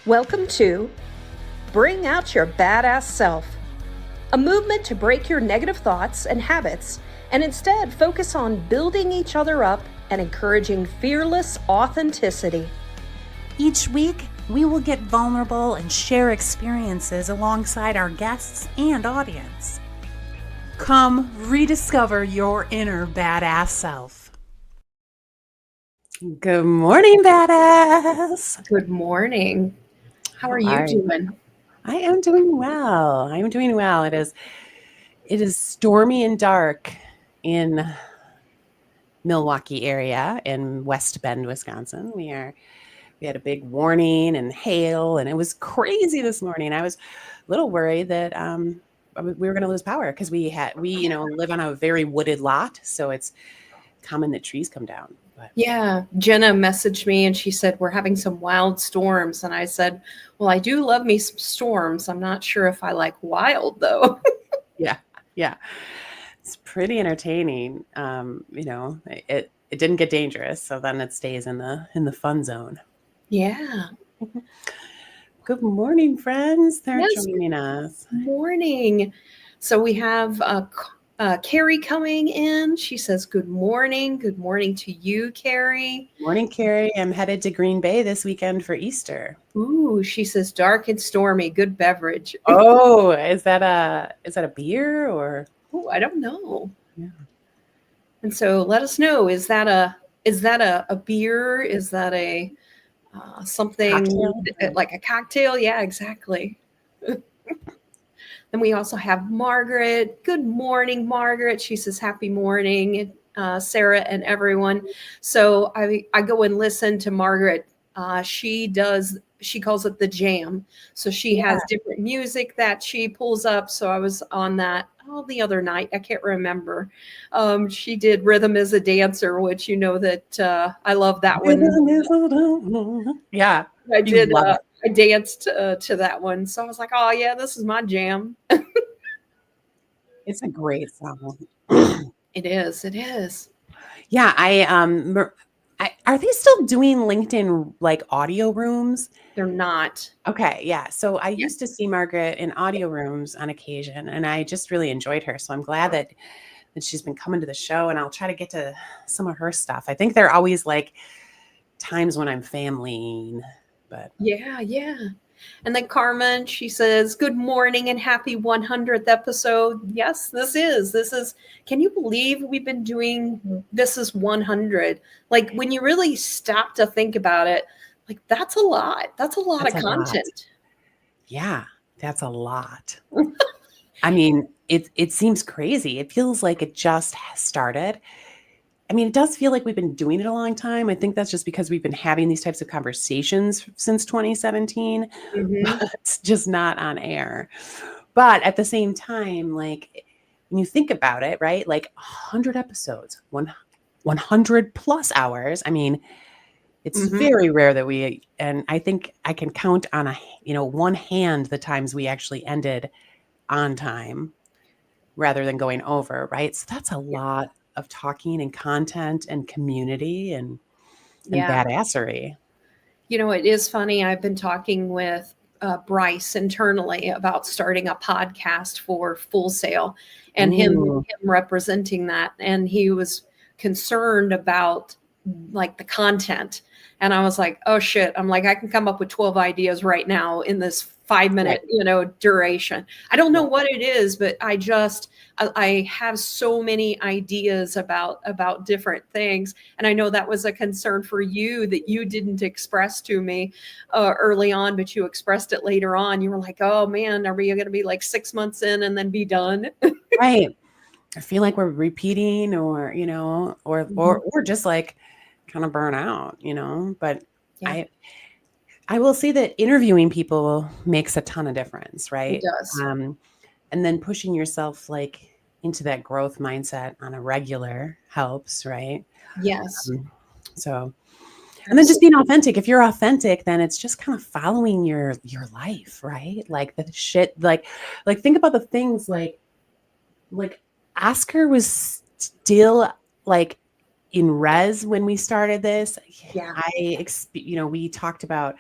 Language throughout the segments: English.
Welcome to Bring Out Your Badass Self, a movement to break your negative thoughts and habits and instead focus on building each other up and encouraging fearless authenticity. Each week, we will get vulnerable and share experiences alongside our guests and audience. Come rediscover your inner badass self. Good morning, badass. Good morning. How are you doing? I am doing well. It is stormy and dark in Milwaukee area in West Bend, Wisconsin. We had a big warning and hail, and it was crazy this morning. I was a little worried that we were going to lose power because we live on a very wooded lot, so it's common that trees come down. But. Yeah, Jenna messaged me and she said we're having some wild storms, and I said, well, I do love me some storms. I'm not sure if I like wild though. Yeah, it's pretty entertaining. It didn't get dangerous, so then it stays in the fun zone. Yeah. Good morning, friends. They're joining us. Morning. So we have Carrie coming in. She says, good morning. Good morning to you, Carrie. Morning, Carrie. I'm headed to Green Bay this weekend for Easter. Ooh, she says dark and stormy. Good beverage. Oh, is that a beer or? Oh, I don't know. Yeah. And so let us know. Is that a beer? Is that a something cocktail? Like a cocktail? Yeah, exactly. Then we also have Margaret. Good morning, Margaret. She says, happy morning, Sarah and everyone. So I go and listen to Margaret. She calls it the jam. So she has different music that she pulls up. So I was on that the other night. I can't remember. She did Rhythm is a Dancer, which you know that I love that one. Yeah. I did. I danced to that one. So I was like, oh, yeah, this is my jam. It's a great song. It is. It is. Yeah. Are they still doing LinkedIn like audio rooms? They're not. Okay. Yeah. So I used to see Margaret in audio rooms on occasion, and I just really enjoyed her. So I'm glad that she's been coming to the show, and I'll try to get to some of her stuff. I think there are always like times when I'm familying. But yeah. And then Carmen, she says, good morning and happy 100th episode. Yes, this is, can you believe we've been doing, this is 100. Like when you really stop to think about it, like that's a lot. That's a lot of content. Yeah, that's a lot. I mean, it seems crazy. It feels like it just started. I mean, it does feel like we've been doing it a long time. I think that's just because we've been having these types of conversations since 2017, but it's just not on air. But at the same time, like when you think about it, right? Like 100 episodes, 100 plus hours. I mean, it's very rare that and I think I can count on one hand the times we actually ended on time rather than going over, right? So that's a lot of talking and content and community and badassery. It is funny. I've been talking with Bryce internally about starting a podcast for Full Sail and him representing that. And he was concerned about like the content. And I was like, oh shit. I'm like, I can come up with 12 ideas right now in this 5-minute, duration. I don't know what it is, but I have so many ideas about different things. And I know that was a concern for you that you didn't express to me early on, but you expressed it later on. You were like, oh man, are we going to be like 6 months in and then be done? Right. I feel like we're repeating or just like kind of burn out, but I will say that interviewing people makes a ton of difference, right? It does. And then pushing yourself like into that growth mindset on a regular helps, right? Yes. And then just being authentic. If you're authentic, then it's just kind of following your life, right? Like the shit, like think about the things like Oscar was still like in res when we started this. Yeah. We talked about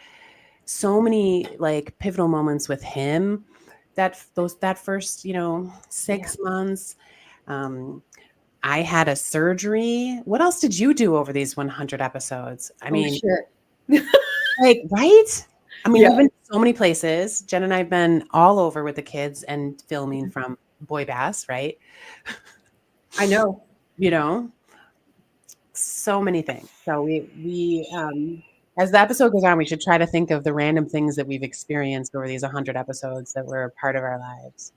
so many like pivotal moments with him that first, 6 months. I had a surgery. What else did you do over these 100 episodes? I Oh mean, shit. like, right? I mean, Yeah, we've been to so many places. Jen and I have been all over with the kids and filming from BOYBAS, right? I know. You know, so many things. So as the episode goes on, we should try to think of the random things that we've experienced over these 100 episodes that were a part of our lives.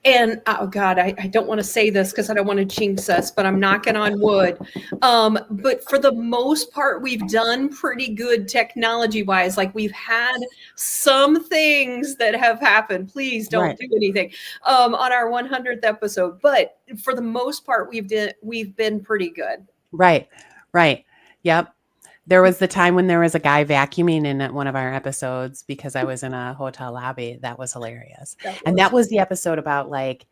And oh God, I don't want to say this because I don't want to jinx us, but I'm knocking on wood. But for the most part, we've done pretty good technology wise. Like we've had some things that have happened. Please don't Right. do anything on our 100th episode. But for the most part, we've been pretty good. Right. Right. Yep. There was the time when there was a guy vacuuming in one of our episodes because I was in a hotel lobby. That was hilarious. And that was the episode about like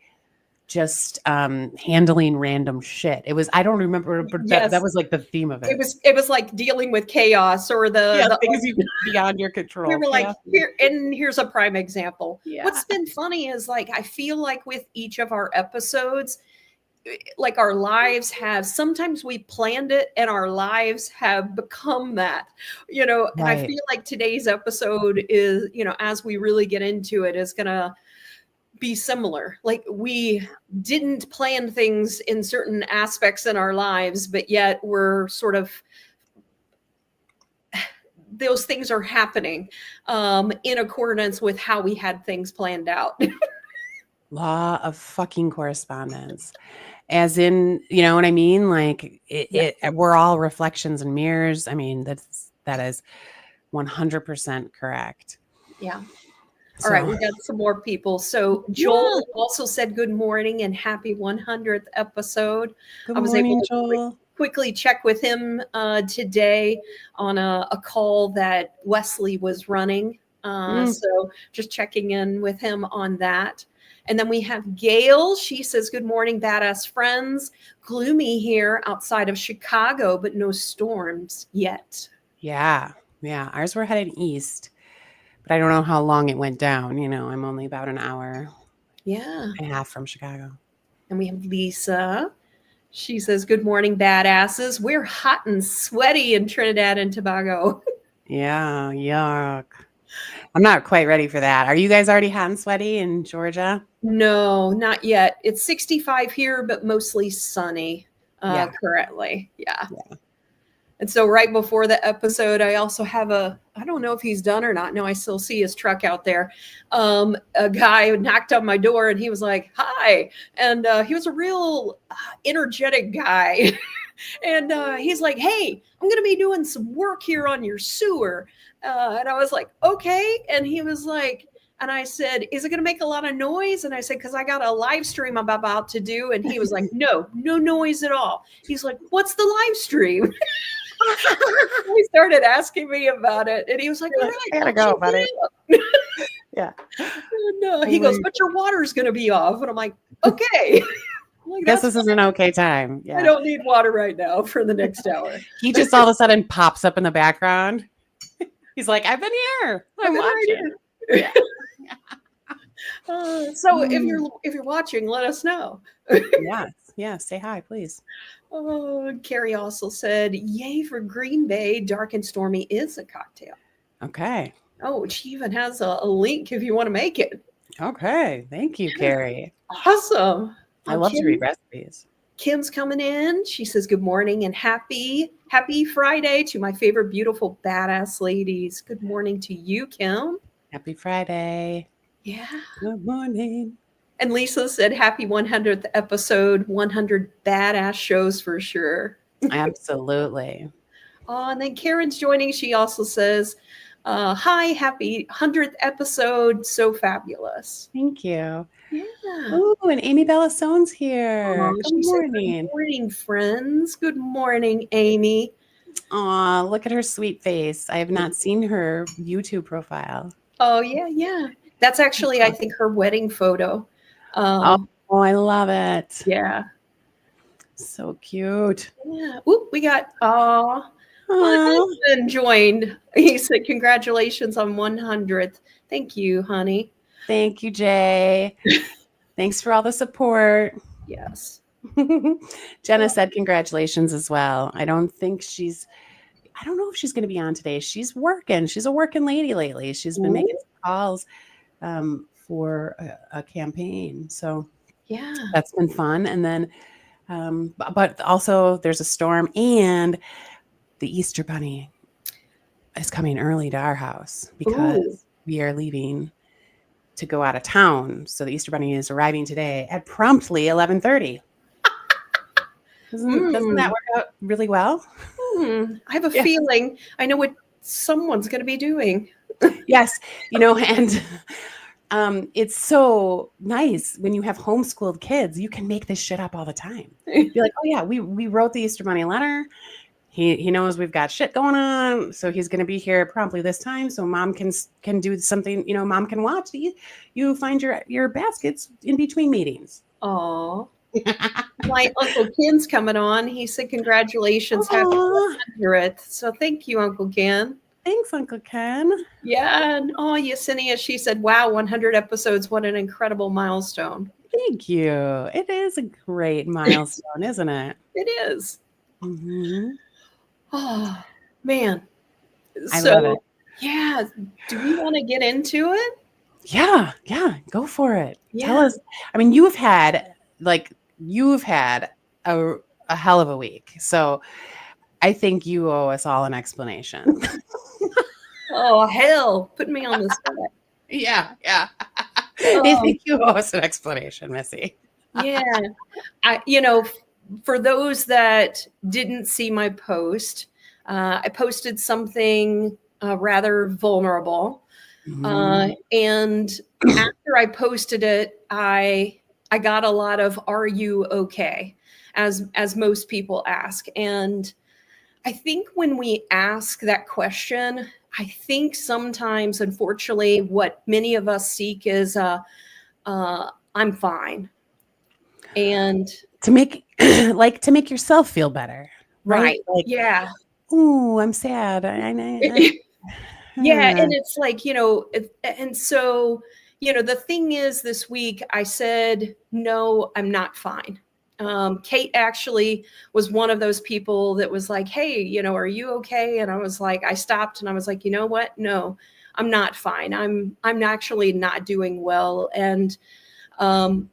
just handling random shit. It was, I don't remember, but Yes. that was like the theme of it. It was like dealing with chaos or the things beyond your control. we were like, here's a prime example. Yeah. What's been funny is like I feel like with each of our episodes, like our lives have sometimes we planned it and our lives have become that, and I feel like today's episode is, as we really get into it, is gonna be similar. Like we didn't plan things in certain aspects in our lives, but yet we're sort of those things are happening in accordance with how we had things planned out. Law of fucking correspondence. As in, you know what I mean? Like we're all reflections and mirrors. I mean, that is 100% correct. Yeah. All right, we got some more people. So Joel also said good morning and happy 100th episode. Good morning, Joel. Quickly check with him today on a call that Wesley was running. So just checking in with him on that. And then we have Gail. She says, good morning, badass friends. Gloomy here outside of Chicago, but no storms yet. Yeah. Yeah. Ours were headed east, but I don't know how long it went down. I'm only about an hour and a half from Chicago. And we have Lisa. She says, good morning, badasses. We're hot and sweaty in Trinidad and Tobago. Yeah, yuck. I'm not quite ready for that. Are you guys already hot and sweaty in Georgia? No, not yet. It's 65 here, but mostly sunny currently. Yeah. And so right before the episode, I also have I don't know if he's done or not. No, I still see his truck out there. A guy knocked on my door and he was like, hi. And he was a real energetic guy. And he's like, hey, I'm going to be doing some work here on your sewer. And I was like, okay. And he was like, and I said, is it going to make a lot of noise? And I said, because I got a live stream I'm about to do. And he was like, no noise at all. He's like, what's the live stream? He started asking me about it. And he was like, all right, I gotta go, buddy. Yeah. And, he goes, but your water's going to be off. And I'm like, okay. Like, guess this is an okay time. Yeah. I don't need water right now for the next hour. He just all of a sudden pops up in the background. He's like, I've been here. I'm watching. Yeah. So if you're watching, let us know. Yeah. Say hi, please. Oh, Carrie also said, yay for Green Bay. Dark and stormy is a cocktail. Okay. Oh, she even has a link if you want to make it. Okay. Thank you, Carrie. Awesome. I love to read recipes. Kim's coming in. She says, good morning and happy Friday to my favorite beautiful badass ladies. Good morning to you, Kim. Happy Friday. Yeah. Good morning. And Lisa said, happy 100th episode, 100 badass shows for sure. Absolutely. And then Karen's joining. She also says, hi, happy 100th episode. So fabulous. Thank you. Yeah. Oh, and Amy Bellasone's here. Good morning. Good morning, friends. Good morning, Amy. Aw, look at her sweet face. I have not seen her YouTube profile. Oh, yeah. That's actually, I think, her wedding photo. Oh, I love it. Yeah. So cute. Yeah. Ooh, we got My Oh, husband joined. He said, "Congratulations on 100th." Thank you, honey. thank you, Jay. Thanks for all the support. Yes. Jenna said congratulations as well. I don't know if she's going to be on today. She's working. She's a working lady lately. She's been making Ooh, some calls for a campaign. So yeah. that's been fun. And then, but also there's a storm and the Easter Bunny is coming early to our house Ooh. because we are leaving to go out of town. So the Easter Bunny is arriving today at promptly 11:30. Doesn't that Mm. work out really well? I have a Yeah. feeling I know what someone's going to be doing. Yes, and it's so nice when you have homeschooled kids, you can make this shit up all the time. Be like, "Oh yeah, we wrote the Easter Bunny letter. He knows we've got shit going on, so he's going to be here promptly this time so mom can do something, mom can watch. You find your baskets in between meetings." Oh, my Uncle Ken's coming on. He said, "Congratulations, happy Aw, 100th." So thank you, Uncle Ken. thanks, Uncle Ken. Yeah. And oh, Yesenia, she said, "Wow, 100 episodes. What an incredible milestone." Thank you. It is a great milestone, isn't it? It is. Mhm. Oh, man. I love it. So, yeah, do we want to get into it? Yeah, yeah, go for it. Tell Yeah. us. I mean, you've had a a hell of a week. So I think you owe us all an explanation. Oh, hell. Put me on the spot. Yeah, yeah. I Oh, think you owe us an explanation, Missy. yeah. For those that didn't see my post, I posted something rather vulnerable. Mhm. And after I posted it, I got a lot of "Are you okay?" as most people ask. And I think when we ask that question, I think sometimes, unfortunately, what many of us seek is "I'm fine." And To make to make yourself feel better, right? right, Like, yeah. "Ooh, I'm sad. Yeah, uh, and it's like, and so, the thing is, this week I said, no, I'm not fine. Cate actually was one of those people that was like, hey, are you okay? And I was like, I stopped and I was like, you know what? No, I'm not fine. I'm actually not doing well. And um,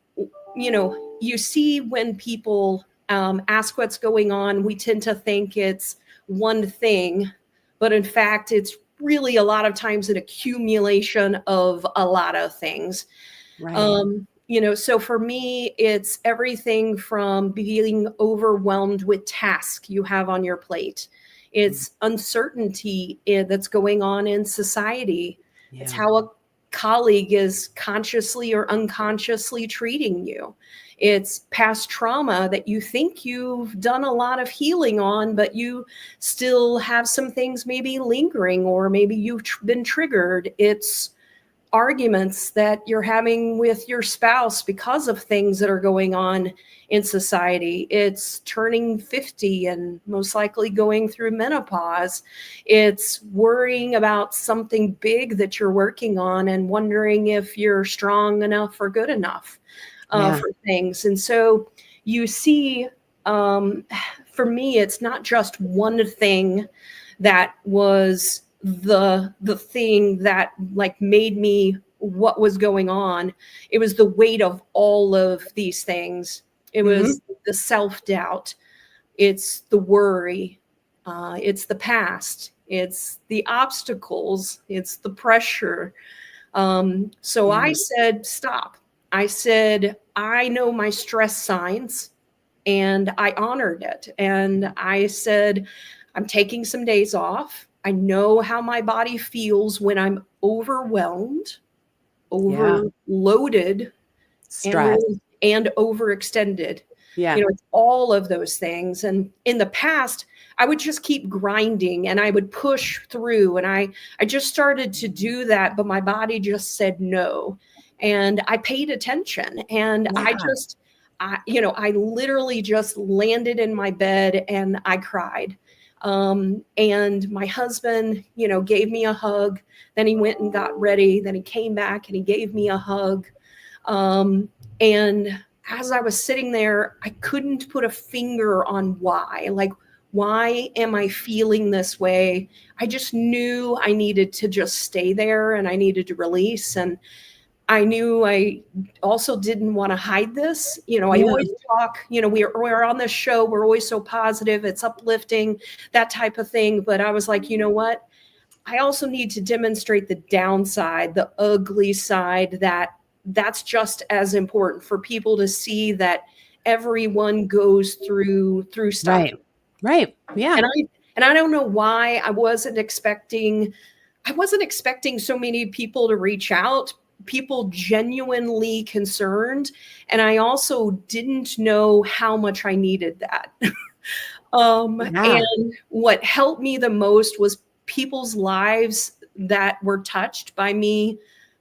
you see when people ask what's going on, we tend to think it's one thing, but in fact, it's really a lot of times an accumulation of a lot of things. right. So for me, it's everything from being overwhelmed with tasks you have on your plate. It's uncertainty that's going on in society. It's Yeah. how a colleague is consciously or unconsciously treating you. It's past trauma that you think you've done a lot of healing on, but you still have some things maybe lingering, or maybe you've been triggered. It's arguments that you're having with your spouse because of things that are going on in society. It's turning 50 and most likely going through menopause. It's worrying about something big that you're working on and wondering if you're strong enough or good enough Yeah. for things. And so you see, um, for me, it's not just one thing that was the thing that like made me what was going on. It was the weight of all of these things. It Mhm. was the self-doubt, it's the worry, it's the past, it's the obstacles, it's the pressure. So Yeah. I said stop. I said I know my stress signs, and I honored it. And I said, I'm taking some days off. I know how my body feels when I'm overwhelmed, Yeah. overloaded, and Stress. and overextended. Yeah. It's all of those things. And in the past, I would just keep grinding and I would push through. And I just started to do that, but my body just said no. And I paid attention, and Yeah. I literally just landed in my bed and I cried. And my husband, gave me a hug. Then he went and got ready. Then he came back and he gave me a hug. And as I was sitting there, I couldn't put a finger on why. Like, why am I feeling this way? I just knew I needed to just stay there and I needed to release. And I knew I also didn't want to hide this. I Yeah. always talk, we're on this show. We're always so positive. It's uplifting, that type of thing. But I was like, you know what? I also need to demonstrate the downside, the ugly side, that's just as important for people to see that everyone goes through stuff. Right. Yeah. And I don't know why I wasn't expecting so many people to reach out, people genuinely concerned. And I also didn't know how much I needed that. Yeah. And what helped me the most was people's lives that were touched by me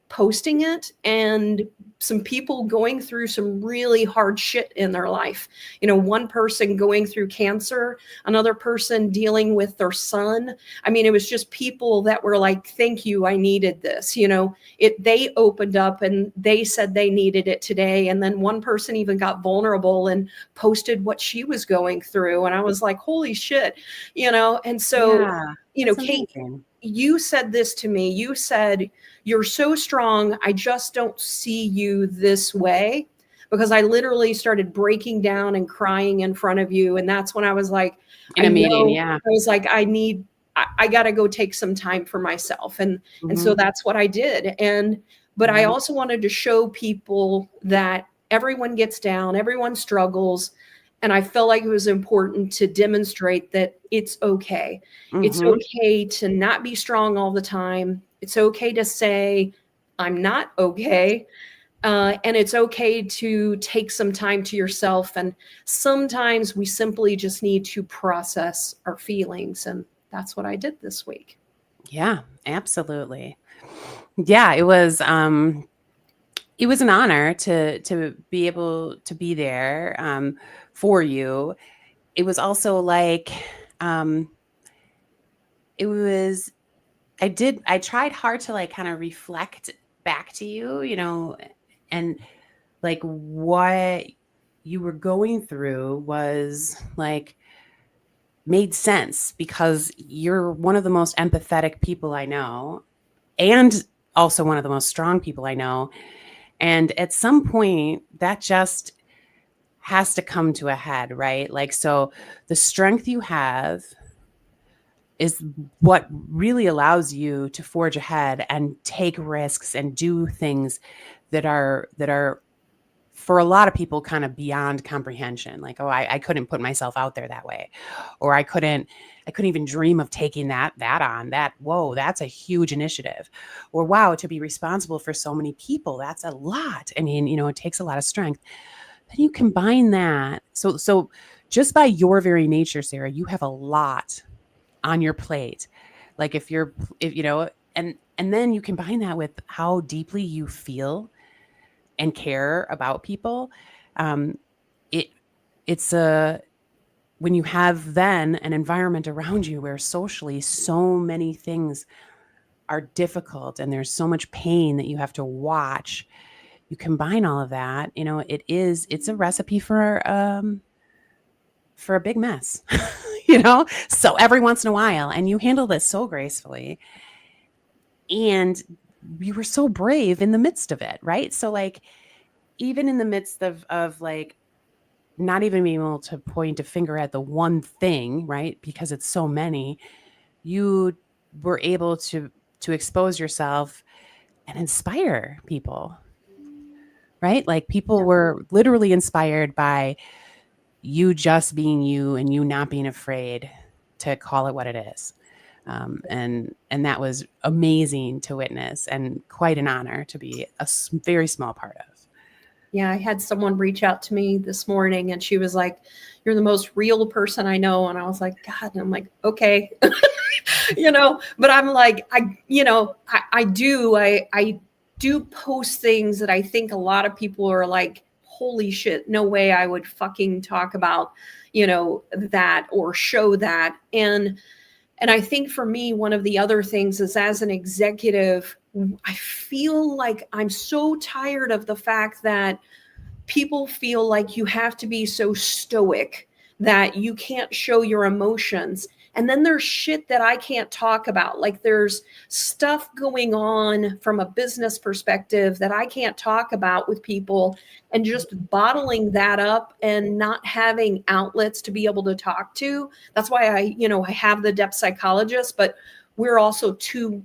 posting it, and some people going through some really hard shit in their life. One person going through cancer, another person dealing with their son. I mean, it was just people that were like, thank you, I needed this. They opened up and they said they needed it today. And then one person even got vulnerable and posted what she was going through. And I was like, holy shit, and so, That's Cate, amazing. you said this to me. You said, you're so strong. I just don't see you this way, because I literally started breaking down and crying in front of you. And that's when I was like, In a meeting. Yeah. I was like, I got to go take some time for myself. And so that's what I did. But I also wanted to show people that everyone gets down, everyone struggles. And I felt like it was important to demonstrate that it's okay. It's okay to not be strong all the time. It's okay to say, I'm not okay. And it's okay to take some time to yourself. And sometimes we simply just need to process our feelings. And that's what I did this week. Yeah, absolutely. Yeah, it was an honor to be able to be there for you. It was also like it was I tried hard to like kind of reflect back to you, and like what you were going through was like made sense because you're one of the most empathetic people I know, and also one of the most strong people I know. And at some point that just has to come to a head, right? Like, so the strength you have is what really allows you to forge ahead and take risks and do things that are for a lot of people kind of beyond comprehension. Like, oh, I couldn't put myself out there that way, or I couldn't even dream of taking that on. Whoa, that's a huge initiative. Or wow, to be responsible for so many people, that's a lot. I mean, it takes a lot of strength. Then you combine that. So just by your very nature, Sarah, you have a lot on your plate. Like if and then you combine that with how deeply you feel and care about people. It's when you have then an environment around you where socially so many things are difficult and there's so much pain that you have to watch, you combine all of that, it's a recipe for a big mess. So every once in a while, and you handle this so gracefully, and you were so brave in the midst of it, right? So like, even in the midst of like not even being able to point a finger at the one thing, right? Because it's so many, you were able to expose yourself and inspire people, right? Like people were literally inspired by you just being you and you not being afraid to call it what it is. And that was amazing to witness and quite an honor to be a very small part of. Yeah, I had someone reach out to me this morning and she was like, you're the most real person I know. And I was like, God, and I'm like, okay, but I'm like, I do post things that I think a lot of people are like, holy shit, no way I would fucking talk about, that or show that. And I think for me, one of the other things is, as an executive, I feel like I'm so tired of the fact that people feel like you have to be so stoic that you can't show your emotions. And then there's shit that I can't talk about. Like, there's stuff going on from a business perspective that I can't talk about with people, and just bottling that up and not having outlets to be able to talk to. That's why I have the depth psychologist, but we're also two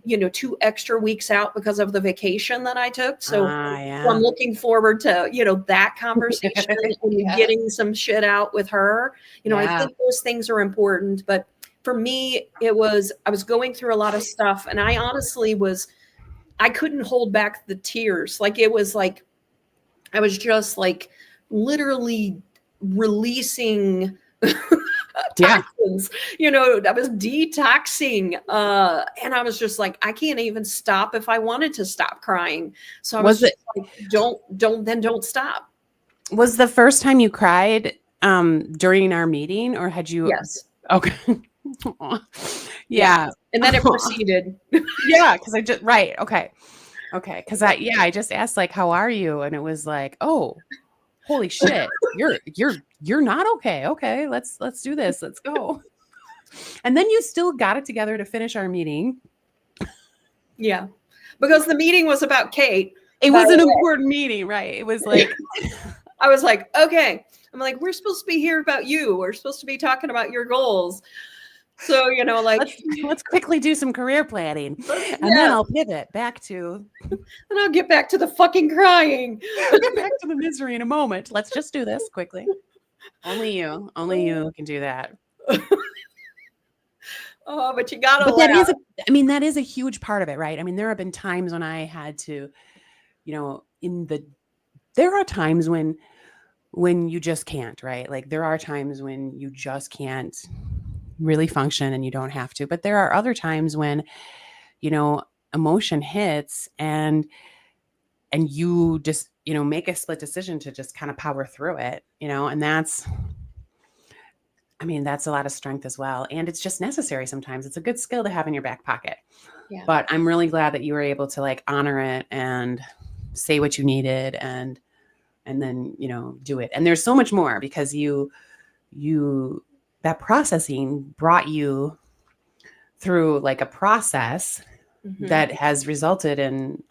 extra weeks out because of the vacation that I took. So I'm looking forward to, that conversation and getting some shit out with her. I think those things are important, but for me, I was going through a lot of stuff, and I honestly I couldn't hold back the tears. Like, it was like, I was just like literally releasing toxins, I was detoxing. And I was just like, I can't even stop if I wanted to stop crying. So I was just like, don't stop. Was the first time you cried during our meeting, or had you? Yes. Okay. Yeah. And then it proceeded. Yeah. Cause right. Okay. Cause I just asked, like, how are you? And it was like, oh, holy shit. You're not okay. Okay. Let's do this. Let's go. And then you still got it together to finish our meeting. Yeah. Because the meeting was about Cate. It was an important meeting, right? It was like, I was like, okay. I'm like, we're supposed to be here about you. We're supposed to be talking about your goals. So, like, let's quickly do some career planning, and then I'll pivot back to, and I'll get back to the fucking crying. I'll get back to the misery in a moment. Let's just do this quickly. Only you can do that. Oh, but you gotta. But that is a huge part of it, right? I mean, there have been times when I had to, there are times when you just can't, right? Like, there are times when you just can't really function and you don't have to. But there are other times when, emotion hits and you just, make a split decision to just kind of power through it, and that's a lot of strength as well. And it's just necessary sometimes. It's a good skill to have in your back pocket. Yeah. But I'm really glad that you were able to, like, honor it and say what you needed and then, do it. And there's so much more, because that processing brought you through, like, a process that has resulted in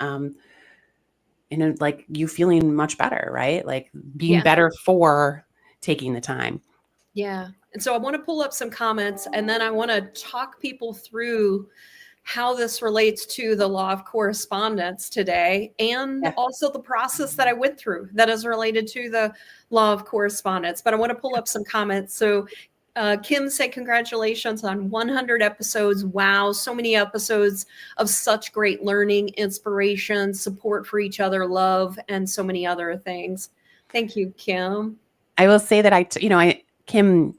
like, you feeling much better, right? Like, being better for taking the time. Yeah. And so I want to pull up some comments, and then I want to talk people through how this relates to the law of correspondence today, and also the process that I went through that is related to the law of correspondence. But I want to pull up some comments. So Kim said, congratulations on 100 episodes. Wow. So many episodes of such great learning, inspiration, support for each other, love, and so many other things. Thank you, Kim. I will say that Kim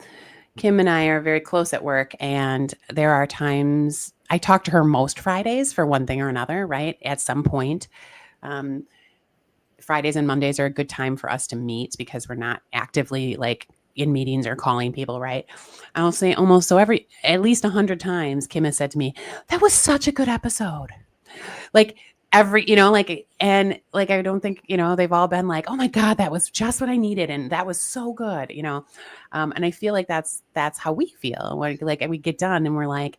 and I are very close at work, and there are times I talk to her most Fridays for one thing or another, right? At some point, Fridays and Mondays are a good time for us to meet because we're not actively, like, in meetings or calling people, right? I'll say almost at least 100 times, Kim has said to me, that was such a good episode. Like, and like, I don't think, they've all been like, oh my God, that was just what I needed. And that was so good, and I feel like that's how we feel. Like, we get done and we're like,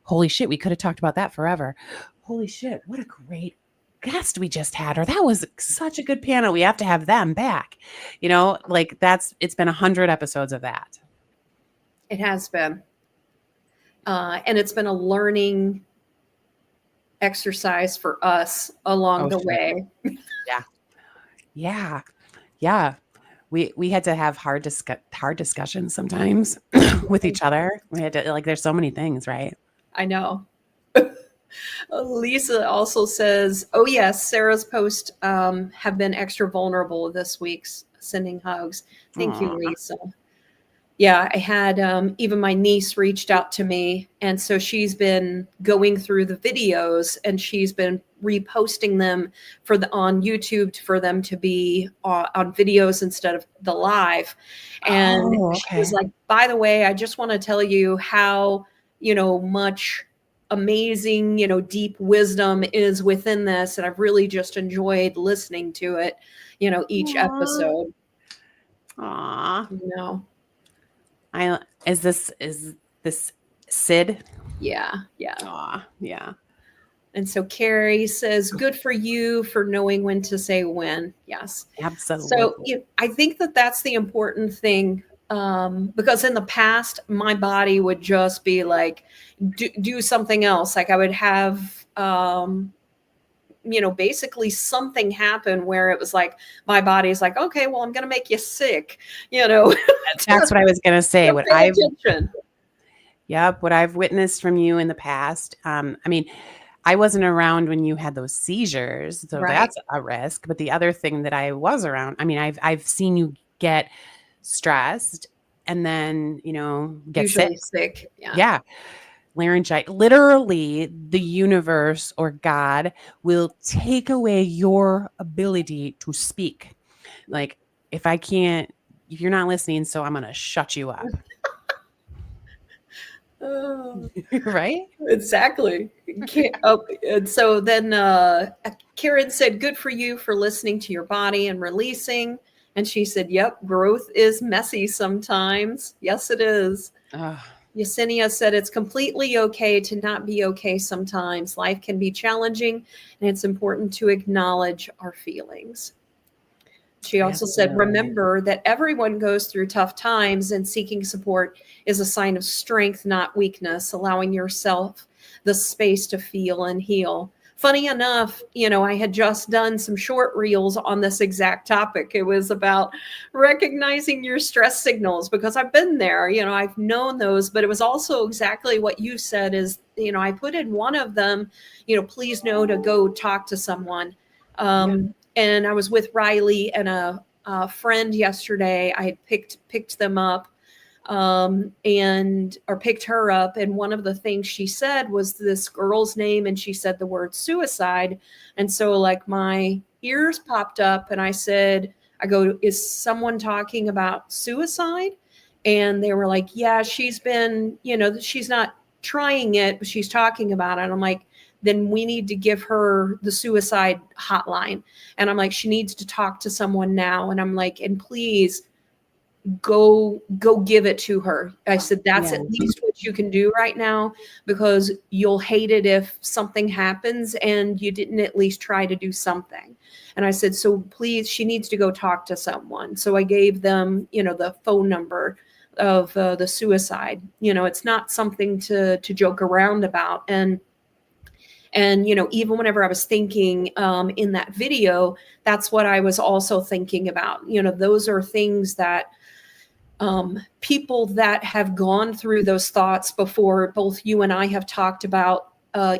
holy shit, we could have talked about that forever. Holy shit, what a great guest we just had, or that was such a good panel. We have to have them back, like, it's been 100 episodes of that. It has been. And it's been a learning exercise for us along the way. Yeah. We had to have hard discussions sometimes with each other. We had to, like, there's so many things, right? I know. Lisa also says, oh yes, Sarah's posts have been extra vulnerable this week. Sending hugs. Thank you, Lisa. Yeah, I had even my niece reached out to me. And so she's been going through the videos and she's been reposting them on YouTube for them to be on videos instead of the live. And Oh, she was okay. like, by the way, I just want to tell you how, much amazing, deep wisdom is within this. And I've really just enjoyed listening to it, each Aw. episode, Aw. you know. Is this Sid? Yeah, yeah. Aw, yeah. And so Carrie says, good for you for knowing when to say when. Yes. So Absolutely. I think that that's the important thing, because in the past, my body would just be like, do something else. Like I would have, basically something happen where it was like, my body's like, okay, well, I'm going to make you sick, That's what I was gonna say. to pay attention. What I've witnessed from you in the past. I mean, I wasn't around when you had those seizures, so Right. that's a risk. But the other thing that I was around, I mean, I've seen you get stressed and then, get sick. Usually sick. Yeah. Yeah. Laryngitis. Literally, the universe or God will take away your ability to speak. Like, if you're not listening, so I'm going to shut you up. Oh. Right? Exactly. And so then Karen said, good for you for listening to your body and releasing. And she said, yep, growth is messy sometimes. Yes, it is. Ugh. Yesenia said, it's completely okay to not be okay sometimes. Life can be challenging, and it's important to acknowledge our feelings. She also said, Absolutely. remember that everyone goes through tough times, and seeking support is a sign of strength, not weakness, allowing yourself the space to feel and heal. Funny enough, I had just done some short reels on this exact topic. It was about recognizing your stress signals, because I've been there, I've known those, but it was also exactly what you said is, I put in one of them, please know to go talk to someone. Yeah. And I was with Riley and a friend yesterday. I had picked them up, or picked her up. And one of the things she said was this girl's name, and she said the word suicide. And so like my ears popped up, and I go, is someone talking about suicide? And they were like, yeah, she's been, she's not trying it, but she's talking about it. And I'm like, then we need to give her the suicide hotline. And I'm like, she needs to talk to someone now. And I'm like, and please go give it to her. I said, that's Yeah. at least what you can do right now, because you'll hate it if something happens and you didn't at least try to do something. And I said, so please, she needs to go talk to someone. So I gave them, the phone number of the suicide. It's not something to joke around about. And even whenever I was thinking in that video, that's what I was also thinking about. Those are things that people that have gone through those thoughts before, both you and I have talked about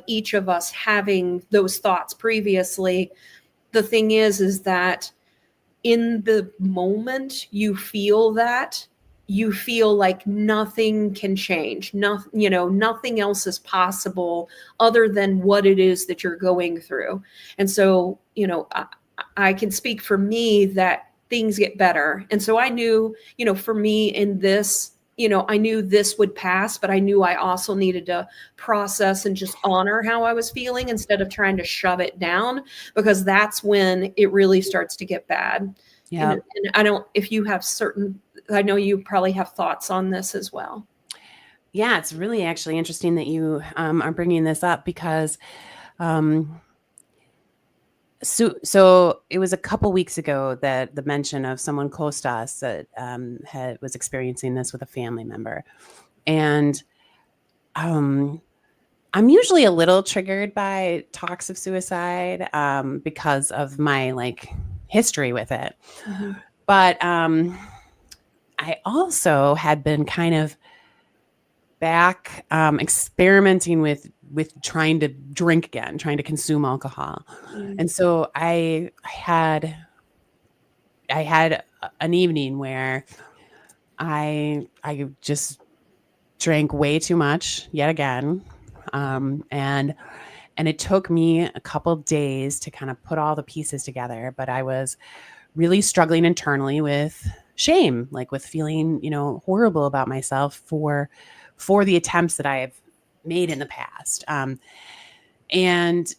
each of us having those thoughts previously. The thing is that in the moment you feel like nothing can change. Nothing else is possible other than what it is that you're going through. And so, I can speak for me that things get better. And so I knew, for me in this, I knew this would pass, but I knew I also needed to process and just honor how I was feeling instead of trying to shove it down, because that's when it really starts to get bad. Yeah. And I don't, if you have I know you probably have thoughts on this as well. Yeah, it's really actually interesting that you are bringing this up because so it was a couple weeks ago that the mention of someone close to us that was experiencing this with a family member. And I'm usually a little triggered by talks of suicide because of my history with it. Mm-hmm. But I also had been kind of back experimenting with trying to drink again, trying to consume alcohol. Mm-hmm. And so I had an evening where I just drank way too much yet again. And it took me a couple days to kind of put all the pieces together, but I was really struggling internally with shame, like with feeling, horrible about myself for the attempts that I have made in the past. And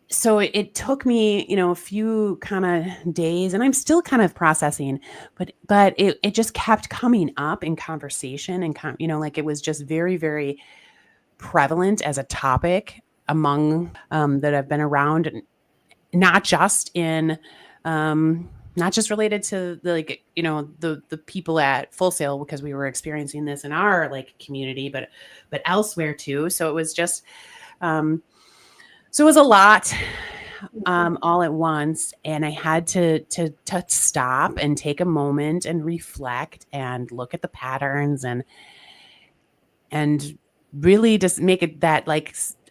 so it took me, a few kind of days, and I'm still kind of processing, but it just kept coming up in conversation and, like it was just very, very prevalent as a topic among that I've been around, and not just in not just related to the the people at Full Sail, because we were experiencing this in our community, but elsewhere too. So it was just so it was a lot all at once, and I had to stop and take a moment and reflect and look at the patterns and really just make it that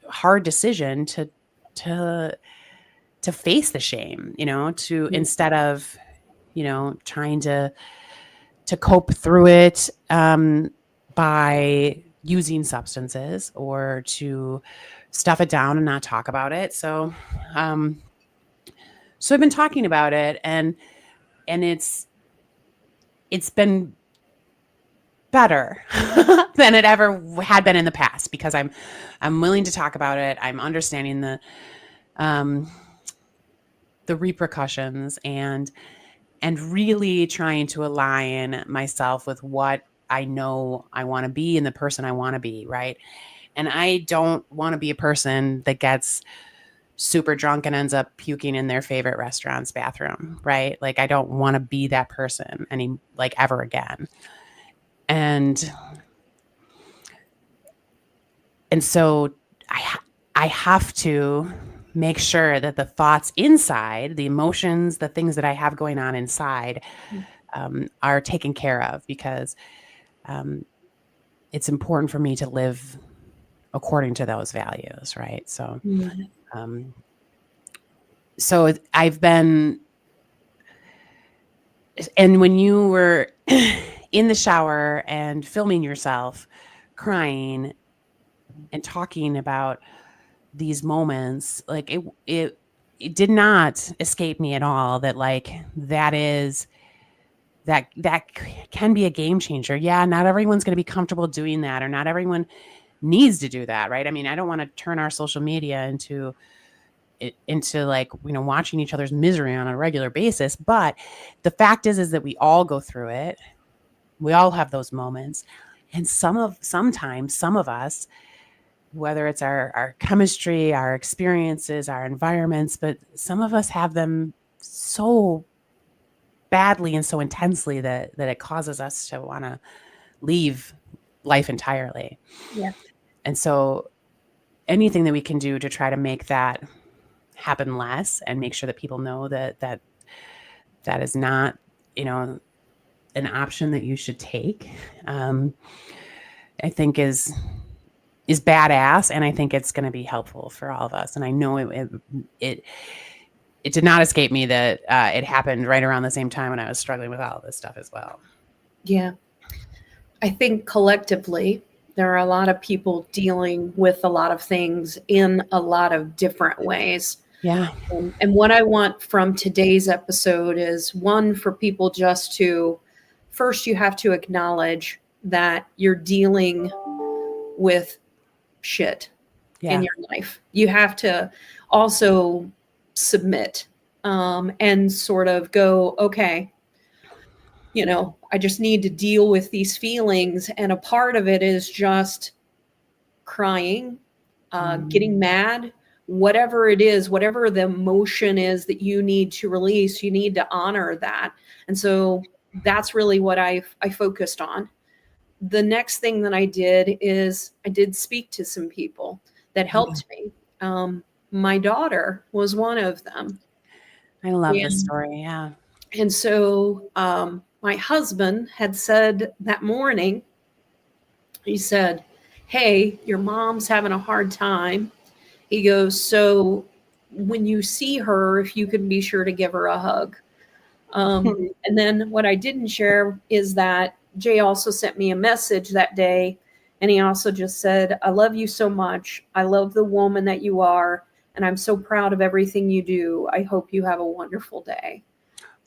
hard decision to face the shame, instead of, trying to cope through it by using substances or to stuff it down and not talk about it. So I've been talking about it, and it's been better than it ever had been in the past, because I'm willing to talk about it. I'm understanding the repercussions and really trying to align myself with what I know I want to be and the person I want to be, right? And I don't want to be a person that gets super drunk and ends up puking in their favorite restaurant's bathroom, right? Like, I don't want to be that person ever again. And so I have to make sure that the thoughts inside, the emotions, the things that I have going on inside are taken care of, because it's important for me to live according to those values, right? So, so I've been, and when you were in the shower and filming yourself crying and talking about these moments, it did not escape me at all that that can be a game changer. Yeah, not everyone's going to be comfortable doing that, or not everyone needs to do that, right? I mean, I don't want to turn our social media into watching each other's misery on a regular basis, but the fact is that we all go through it. We all have those moments, and sometimes some of us, whether it's our chemistry, our experiences, our environments, but some of us have them so badly and so intensely that it causes us to want to leave life entirely. Yeah. And so anything that we can do to try to make that happen less, and make sure that people know that is not, an option that you should take, I think is badass, and I think it's going to be helpful for all of us. And I know it did not escape me that it happened right around the same time when I was struggling with all of this stuff as well. Yeah. I think collectively, there are a lot of people dealing with a lot of things in a lot of different ways. Yeah. And what I want from today's episode is, one, for people just to, first, you have to acknowledge that you're dealing with shit in your life. You have to also submit and sort of go, okay, I just need to deal with these feelings. And a part of it is just crying, getting mad, whatever it is, whatever the emotion is that you need to release, you need to honor that. And so that's really what I focused on. The next thing that I did is I did speak to some people that helped me. My daughter was one of them. I love this story. Yeah. And so my husband had said that morning, he said, "Hey, your mom's having a hard time." He goes, "So when you see her, if you can be sure to give her a hug." And then what I didn't share is that Jay also sent me a message that day. And he also just said, I love you so much. I love the woman that you are. And I'm so proud of everything you do. I hope you have a wonderful day.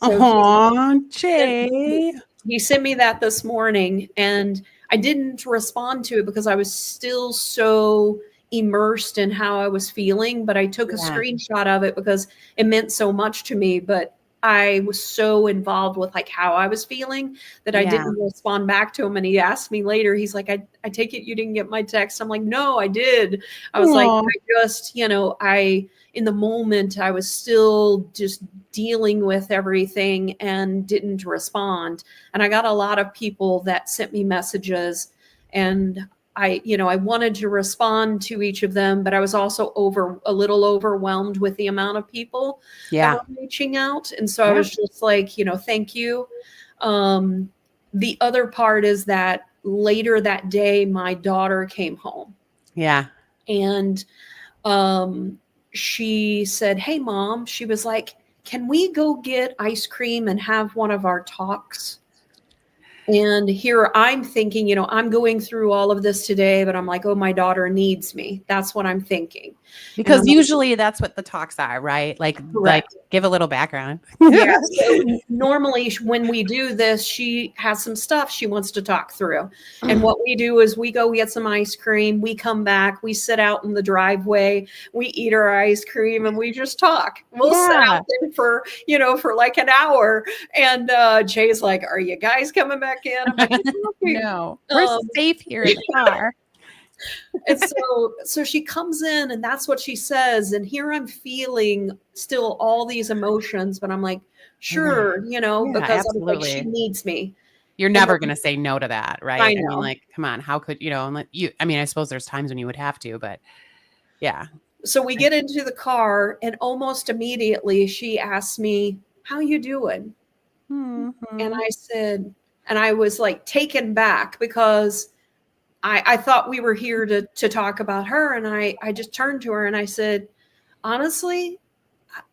So Oh, Jay. he sent me that this morning, and I didn't respond to it because I was still so immersed in how I was feeling, but I took a screenshot of it because it meant so much to me. But I was so involved with like how I was feeling that I didn't respond back to him. And he asked me later, he's like, I take it you didn't get my text. I'm like, no, I did. I was like, I just, in the moment, I was still just dealing with everything and didn't respond. And I got a lot of people that sent me messages, and I wanted to respond to each of them, but I was also a little overwhelmed with the amount of people that were reaching out. And so I was just like, thank you. The other part is that later that day, my daughter came home. Yeah. And she said, hey, Mom, she was like, can we go get ice cream and have one of our talks? And here I'm thinking, I'm going through all of this today, but I'm like, oh, my daughter needs me. That's what I'm thinking. Because usually that's what the talks are, right? Like give a little background. Yeah. So normally when we do this, she has some stuff she wants to talk through. And what we do is we go get some ice cream. We come back. We sit out in the driveway. We eat our ice cream and we just talk. We'll sit out there for like an hour. And Jay's like, are you guys coming back in? I'm like, no, we're safe here in the car. And so she comes in and that's what she says. And here I'm feeling still all these emotions, but I'm like, sure, because I'm like, she needs me. You're never going to say no to that, right? I know. I mean, like, come on, how could, I suppose there's times when you would have to, but yeah. So we get into the car and almost immediately she asked me, how you doing? Mm-hmm. And I said, and I was like taken back because I thought we were here to talk about her. And I just turned to her and I said, honestly,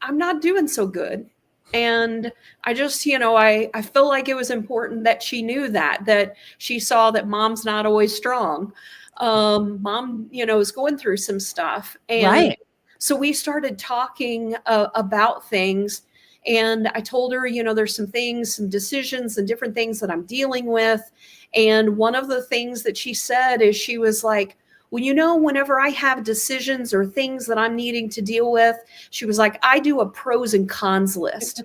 I'm not doing so good. And I just, I feel like it was important that she knew that she saw that Mom's not always strong. Mom, is going through some stuff. And so we started talking about things. And I told her, there's some things, some decisions and different things that I'm dealing with. And one of the things that she said is she was like, well, whenever I have decisions or things that I'm needing to deal with, she was like, I do a pros and cons list.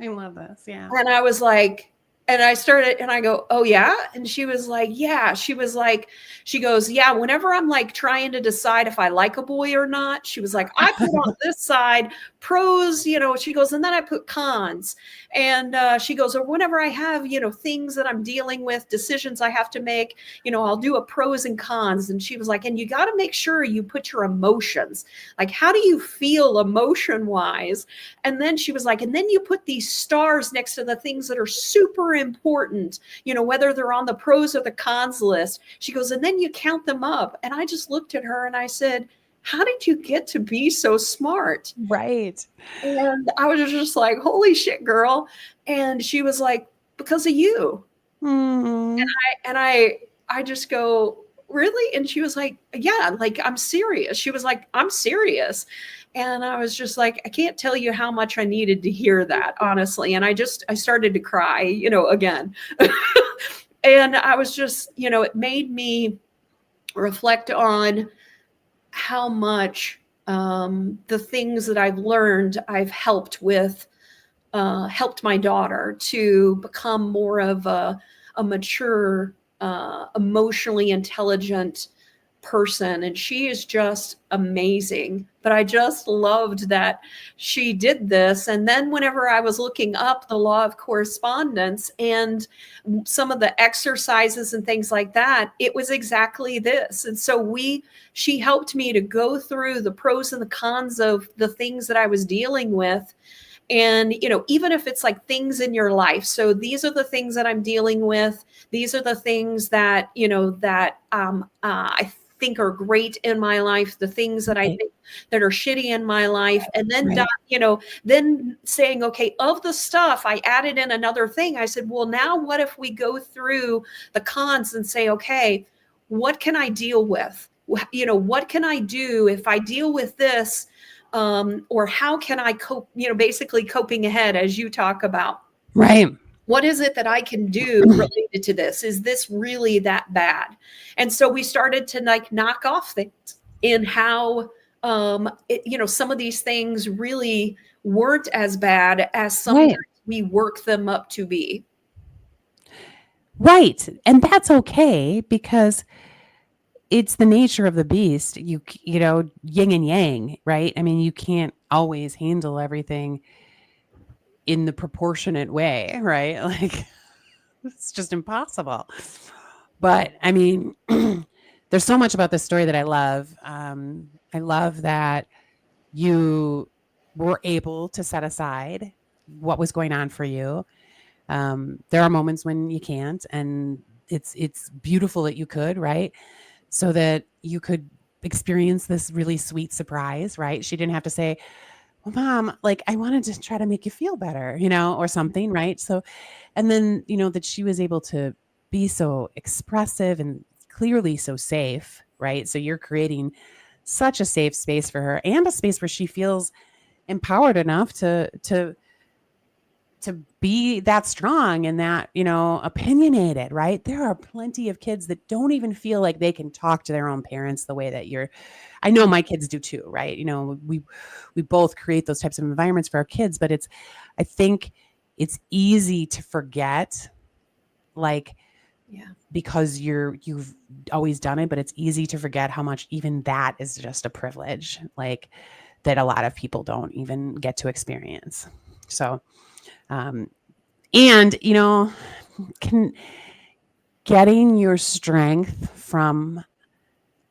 I love this. Yeah. And I was like, and I started and I go, oh yeah. And she was like, yeah. She was like, she goes, yeah, whenever I'm like trying to decide if I like a boy or not, she was like, I put on this side pros, she goes, and then I put cons. And she goes, or whenever I have, things that I'm dealing with, decisions I have to make, I'll do a pros and cons. And she was like, and you got to make sure you put your emotions, like, how do you feel emotion wise? And then she was like, and then you put these stars next to the things that are super important, whether they're on the pros or the cons list. She goes, and then you count them up. And I just looked at her and I said, how did you get to be so smart? Right. And I was just like, holy shit, girl. And she was like, because of you. Mm-hmm. And I just go, really? And she was like, yeah, like, I'm serious. She was like, I'm serious. And I was just like, I can't tell you how much I needed to hear that, honestly. And I started to cry, again. And I was just, it made me reflect on how much the things that I've learned, I've helped my daughter to become more of a mature, emotionally intelligent person. And she is just amazing. But I just loved that she did this. And then whenever I was looking up the Law of Correspondence and some of the exercises and things like that, it was exactly this. And so she helped me to go through the pros and the cons of the things that I was dealing with. And, even if it's like things in your life. So these are the things that I'm dealing with. These are the things that, I think are great in my life, the things that I think that are shitty in my life, and then, then saying, okay, of the stuff, I added in another thing. I said, well, now what if we go through the cons and say, okay, what can I deal with? What can I do if I deal with this? Or how can I cope, basically coping ahead, as you talk about. Right. What is it that I can do related to this? Is this really that bad? And so we started to like knock off things in how, some of these things really weren't as bad as sometimes we work them up to be. Right. And that's okay, because it's the nature of the beast. You know, yin and yang, right? I mean, you can't always handle everything in the proportionate way, right? Like, it's just impossible. But I mean, there's so much about this story that I love. I love that you were able to set aside what was going on for you. There are moments when you can't, and it's beautiful that you could, right? So that you could experience this really sweet surprise, right? She didn't have to say, well, Mom, like, I wanted to try to make you feel better, or something, right? So, and then, that she was able to be so expressive and clearly so safe, right? So you're creating such a safe space for her, and a space where she feels empowered enough to be that strong and that, opinionated, right? There are plenty of kids that don't even feel like they can talk to their own parents the way that I know my kids do too, right? We both create those types of environments for our kids, but I think it's easy to forget, like, because you've always done it, but it's easy to forget how much even that is just a privilege, like, that a lot of people don't even get to experience. So, and getting your strength from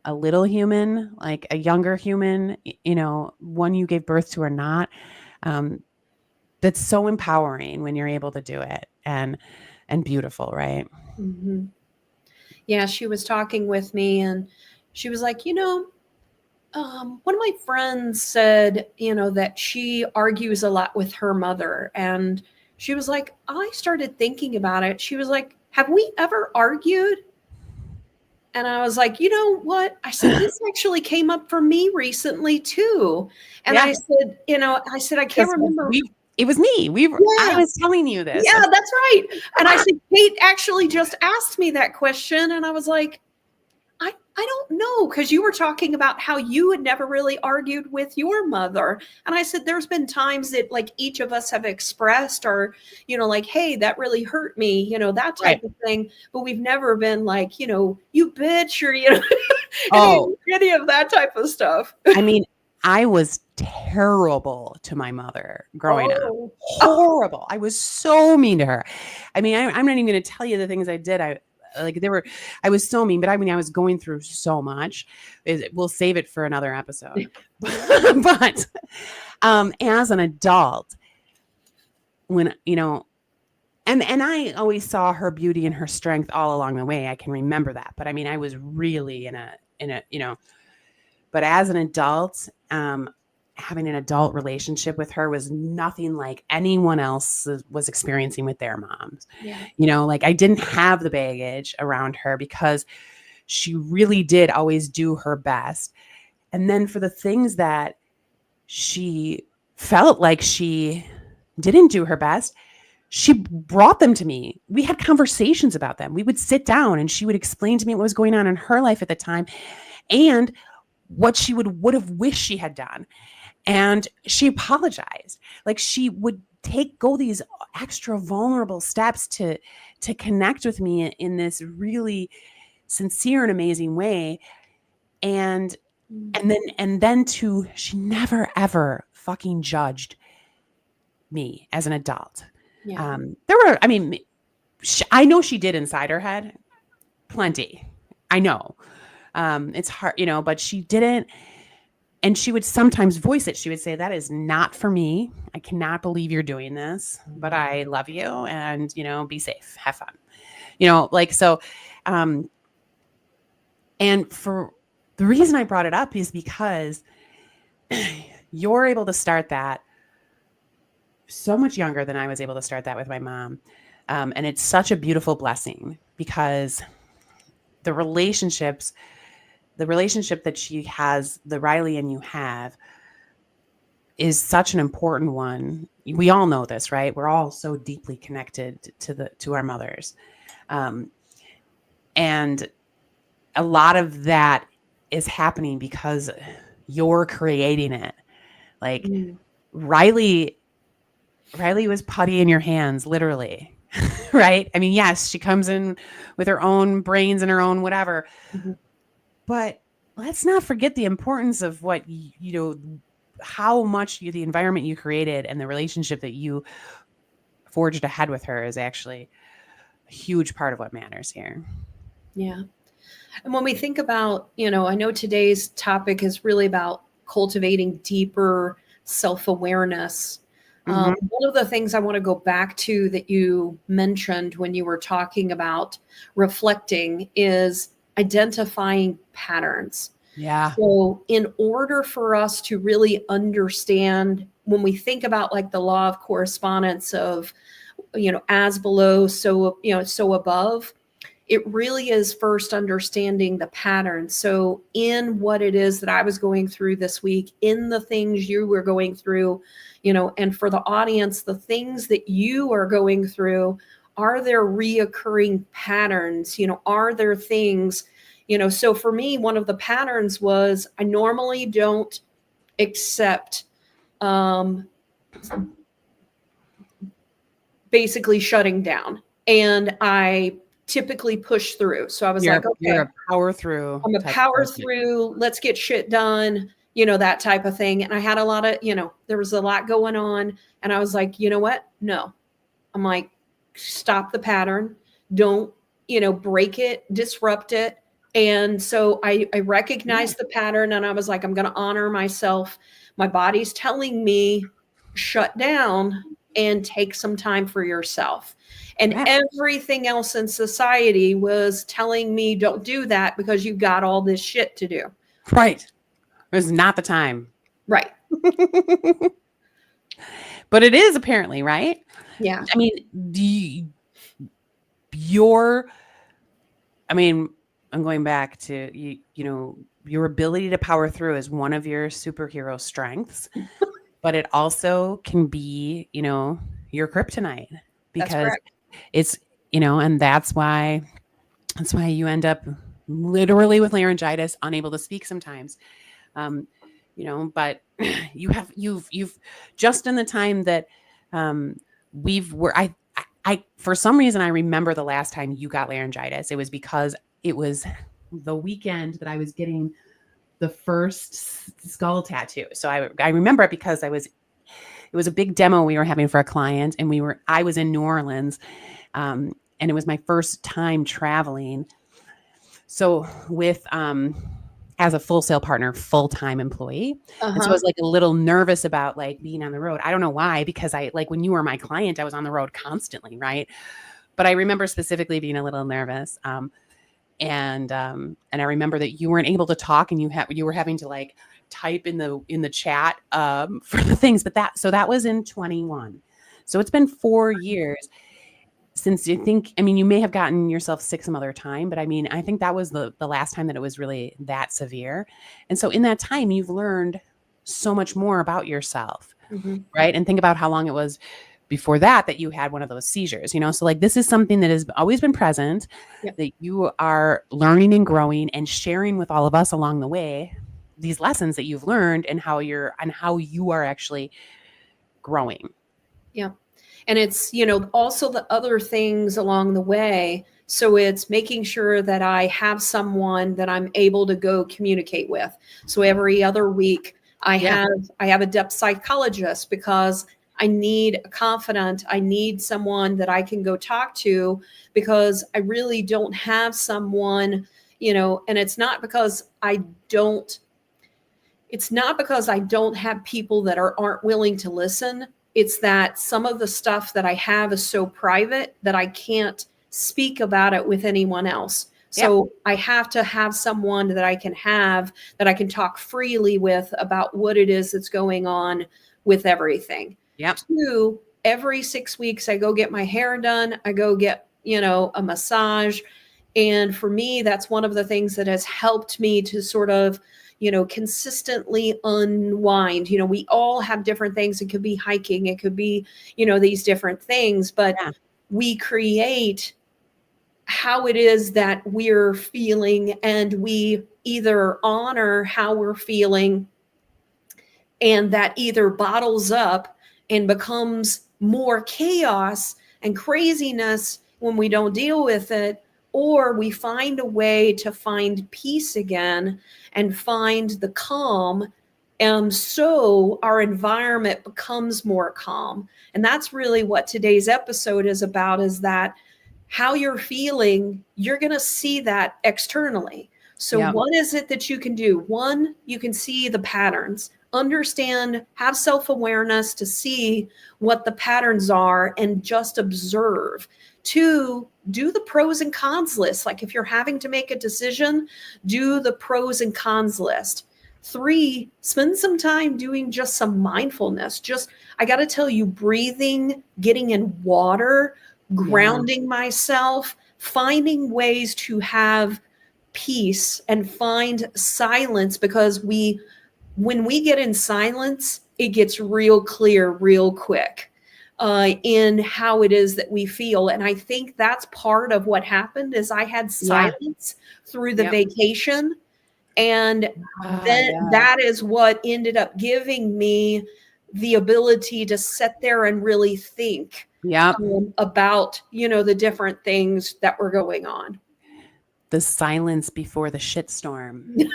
a little human, like a younger human, one you gave birth to or not, that's so empowering when you're able to do it, and beautiful, right? Mm-hmm. Yeah, she was talking with me, and she was like, one of my friends said, that she argues a lot with her mother. And she was like, I started thinking about it. She was like, have we ever argued? And I was like, you know what? I said, this actually came up for me recently too. And I said, I can't remember. It was me. I was telling you this. Yeah, that's right. And I said, Cate actually just asked me that question. And I was like, I don't know, because you were talking about how you had never really argued with your mother. And I said, there's been times that like each of us have expressed, or, like, hey, that really hurt me, that type of thing. But we've never been like, you bitch, or, any of that type of stuff. I mean, I was terrible to my mother growing up. Horrible. I was so mean to her. I mean, I'm not even going to tell you the things I did. I was so mean, but I was going through so much. We'll save it for another episode. But as an adult, when, and I always saw her beauty and her strength all along the way. I can remember that. But I mean, I was really in a, but as an adult, having an adult relationship with her was nothing like anyone else was experiencing with their moms. Yeah. Like, I didn't have the baggage around her, because she really did always do her best. And then for the things that she felt like she didn't do her best, she brought them to me. We had conversations about them. We would sit down and she would explain to me what was going on in her life at the time, and what she would have wished she had done. And she apologized. Like, she would go these extra vulnerable steps to connect with me in this really sincere and amazing way. And then she never ever fucking judged me as an adult. Yeah. I know she did inside her head plenty. I know. It's hard, but she didn't. And she would sometimes voice it. She would say, that is not for me. I cannot believe you're doing this, but I love you, and, be safe, have fun, so, and the reason I brought it up is because you're able to start that so much younger than I was able to start that with my mom. And it's such a beautiful blessing because the relationships, the relationship that she has, the Riley and you have, is such an important one. We all know this, right? We're all so deeply connected to our mothers. And a lot of that is happening because you're creating it. Like Mm. Riley was putty in your hands, literally. Right? I mean, yes, she comes in with her own brains and her own whatever. Mm-hmm. But let's not forget the importance of what, how much the environment you created and the relationship that you forged ahead with her is actually a huge part of what matters here. Yeah. And when we think about, I know today's topic is really about cultivating deeper self-awareness. Mm-hmm. One of the things I want to go back to that you mentioned when you were talking about reflecting is identifying patterns. Yeah. So, in order for us to really understand, when we think about like the law of correspondence of, as below, so, so above, it really is first understanding the pattern. So, in what it is that I was going through this week, in the things you were going through, and for the audience, the things that you are going through, are there reoccurring patterns? Are there things, so for me, one of the patterns was I normally don't accept basically shutting down. And I typically push through. So I was like, You're okay, a power through I'm a type power person. through, let's get shit done, that type of thing. And I had a lot of, there was a lot going on. And I was like, you know what? No. I'm like, stop the pattern. Don't, break it, disrupt it. And so I recognized the pattern and I was like, I'm going to honor myself. My body's telling me, shut down and take some time for yourself. And Yeah. everything else in society was telling me, don't do that because you've got all this shit to do. Right. This is not the time. Right. But it is apparently, right? Yeah. I mean, I'm going back to, your ability to power through is one of your superhero strengths, but it also can be, your kryptonite because it's, and that's why you end up literally with laryngitis, unable to speak sometimes. But you've just in the time that I for some reason I remember the last time you got laryngitis. It was because it was the weekend that I was getting the first skull tattoo. So I remember it because it was a big demo we were having for a client, and I was in New Orleans, and it was my first time traveling. So with as a full sale partner, full-time employee. And so I was like a little nervous about like being on the road. I don't know why, because when you were my client, I was on the road constantly. Right. But I remember specifically being a little nervous. And I remember that you weren't able to talk and you were having to like type in the chat for the things, but that was in 21. So it's been 4 years since you may have gotten yourself sick some other time, but I think that was the last time that it was really that severe. And so in that time, you've learned so much more about yourself, right? And think about how long it was before that you had one of those seizures, so like this is something that has always been present, that you are learning and growing and sharing with all of us along the way, these lessons that you've learned and how you are actually growing. Yeah. And it's, also the other things along the way. So it's making sure that I have someone that I'm able to go communicate with. So every other week I have a depth psychologist because I need a confidant. I need someone that I can go talk to because I really don't have someone, and it's not because I don't have people that aren't willing to listen. It's that some of the stuff that I have is so private that I can't speak about it with anyone else. Yep. So I have to have someone that I can talk freely with about what it is that's going on with everything. Yep. 2, every 6 weeks, I go get my hair done. I go get, a massage. And for me, that's one of the things that has helped me to sort of, consistently unwind. We all have different things. It could be hiking, it could be, these different things, but Yeah. we create how it is that we're feeling, and we either honor how we're feeling, and that either bottles up and becomes more chaos and craziness when we don't deal with it, or we find a way to find peace again and find the calm. And so our environment becomes more calm. And that's really what today's episode is about, is that how you're feeling, you're going to see that externally. So Yep. what is it that you can do? One, you can see the patterns, understand, have self-awareness to see what the patterns are and just observe. 2, do the pros and cons list. Like if you're having to make a decision, do the pros and cons list. 3, spend some time doing just some mindfulness. I got to tell you, breathing, getting in water, grounding myself, finding ways to have peace and find silence, because when we get in silence, it gets real clear real quick in how it is that we feel. And I think that's part of what happened, is I had Yeah. silence through the Yep. vacation. And then Yeah. that is what ended up giving me the ability to sit there and really think Yep. about, the different things that were going on. The silence before the shitstorm.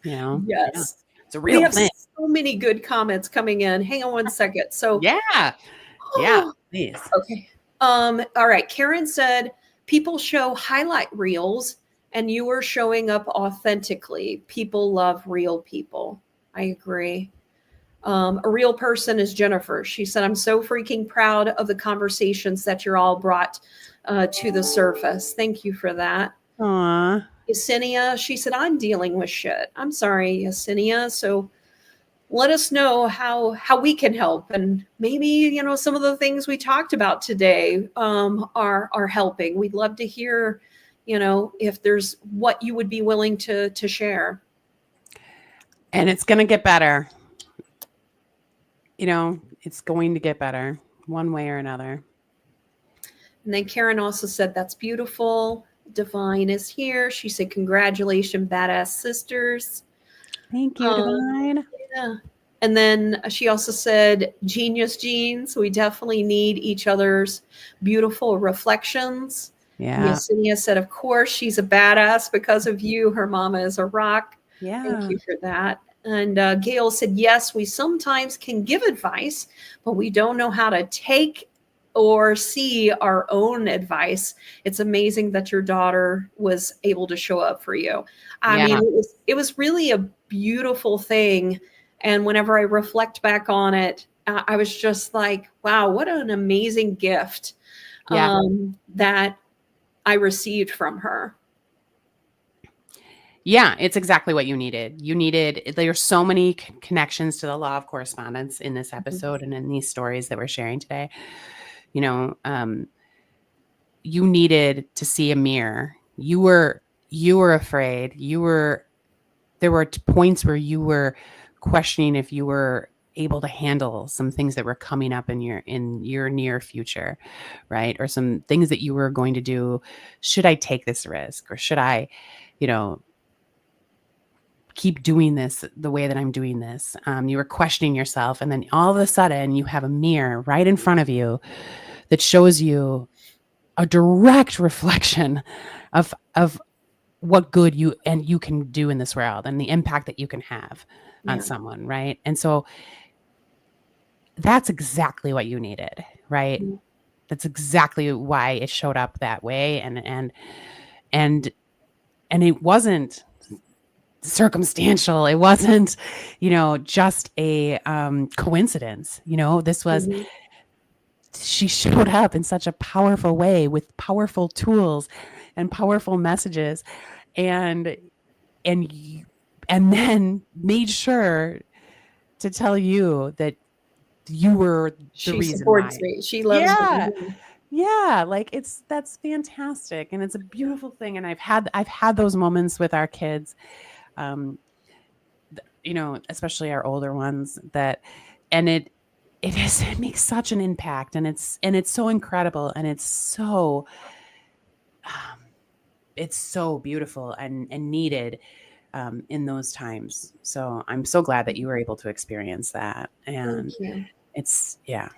Yeah. Yes. It's a We real have thing. so many good comments coming in. Hang on one second. So, Yeah. Yeah. Please. okay. All right. Karen said, people show highlight reels and you are showing up authentically. People love real people. I agree. A real person is Jennifer. She said, I'm so freaking proud of the conversations that you're all brought to the surface. Thank you for that. Aw. Yesenia, she said, I'm dealing with shit. I'm sorry, Yesenia. So let us know how we can help. And maybe, some of the things we talked about today are helping. We'd love to hear, if there's what you would be willing to share. And it's going to get better. It's going to get better one way or another. And then Karen also said, that's beautiful. Divine is here. She said, congratulations, badass sisters. Thank you, Divine. Yeah. And then she also said, genius genes. We definitely need each other's beautiful reflections. Yeah. And Yesenia said, of course, she's a badass because of you. Her mama is a rock. Yeah. Thank you for that. And Gail said, yes, we sometimes can give advice, but we don't know how to take or see our own advice. It's amazing that your daughter was able to show up for you. I mean, it was really a beautiful thing. And whenever I reflect back on it, I was just like, wow, what an amazing gift that I received from her. Yeah, it's exactly what you needed. There's so many connections to the law of correspondence in this episode and in these stories that we're sharing today. You needed to see a mirror. You were afraid. There were points where you were questioning if you were able to handle some things that were coming up in your near future, right? Or some things that you were going to do. Should I take this risk, or should I, keep doing this the way that I'm doing this? You were questioning yourself, and then all of a sudden you have a mirror right in front of you that shows you a direct reflection of what good you can do in this world and the impact that you can have on someone, right? And so that's exactly what you needed, right? Mm-hmm. That's exactly why it showed up that way, and it wasn't circumstantial. It wasn't, just a coincidence. This was, she showed up in such a powerful way with powerful tools and powerful messages, and and and then made sure to tell you that you were the She reason supports why. me. She loves me. Yeah. Yeah, like that's fantastic, and it's a beautiful thing, and I've had those moments with our kids, um especially our older ones, and it makes such an impact, and it's so incredible, and um, it's so beautiful and needed, in those times. So I'm so glad that you were able to experience that, Thank and you. it's yeah,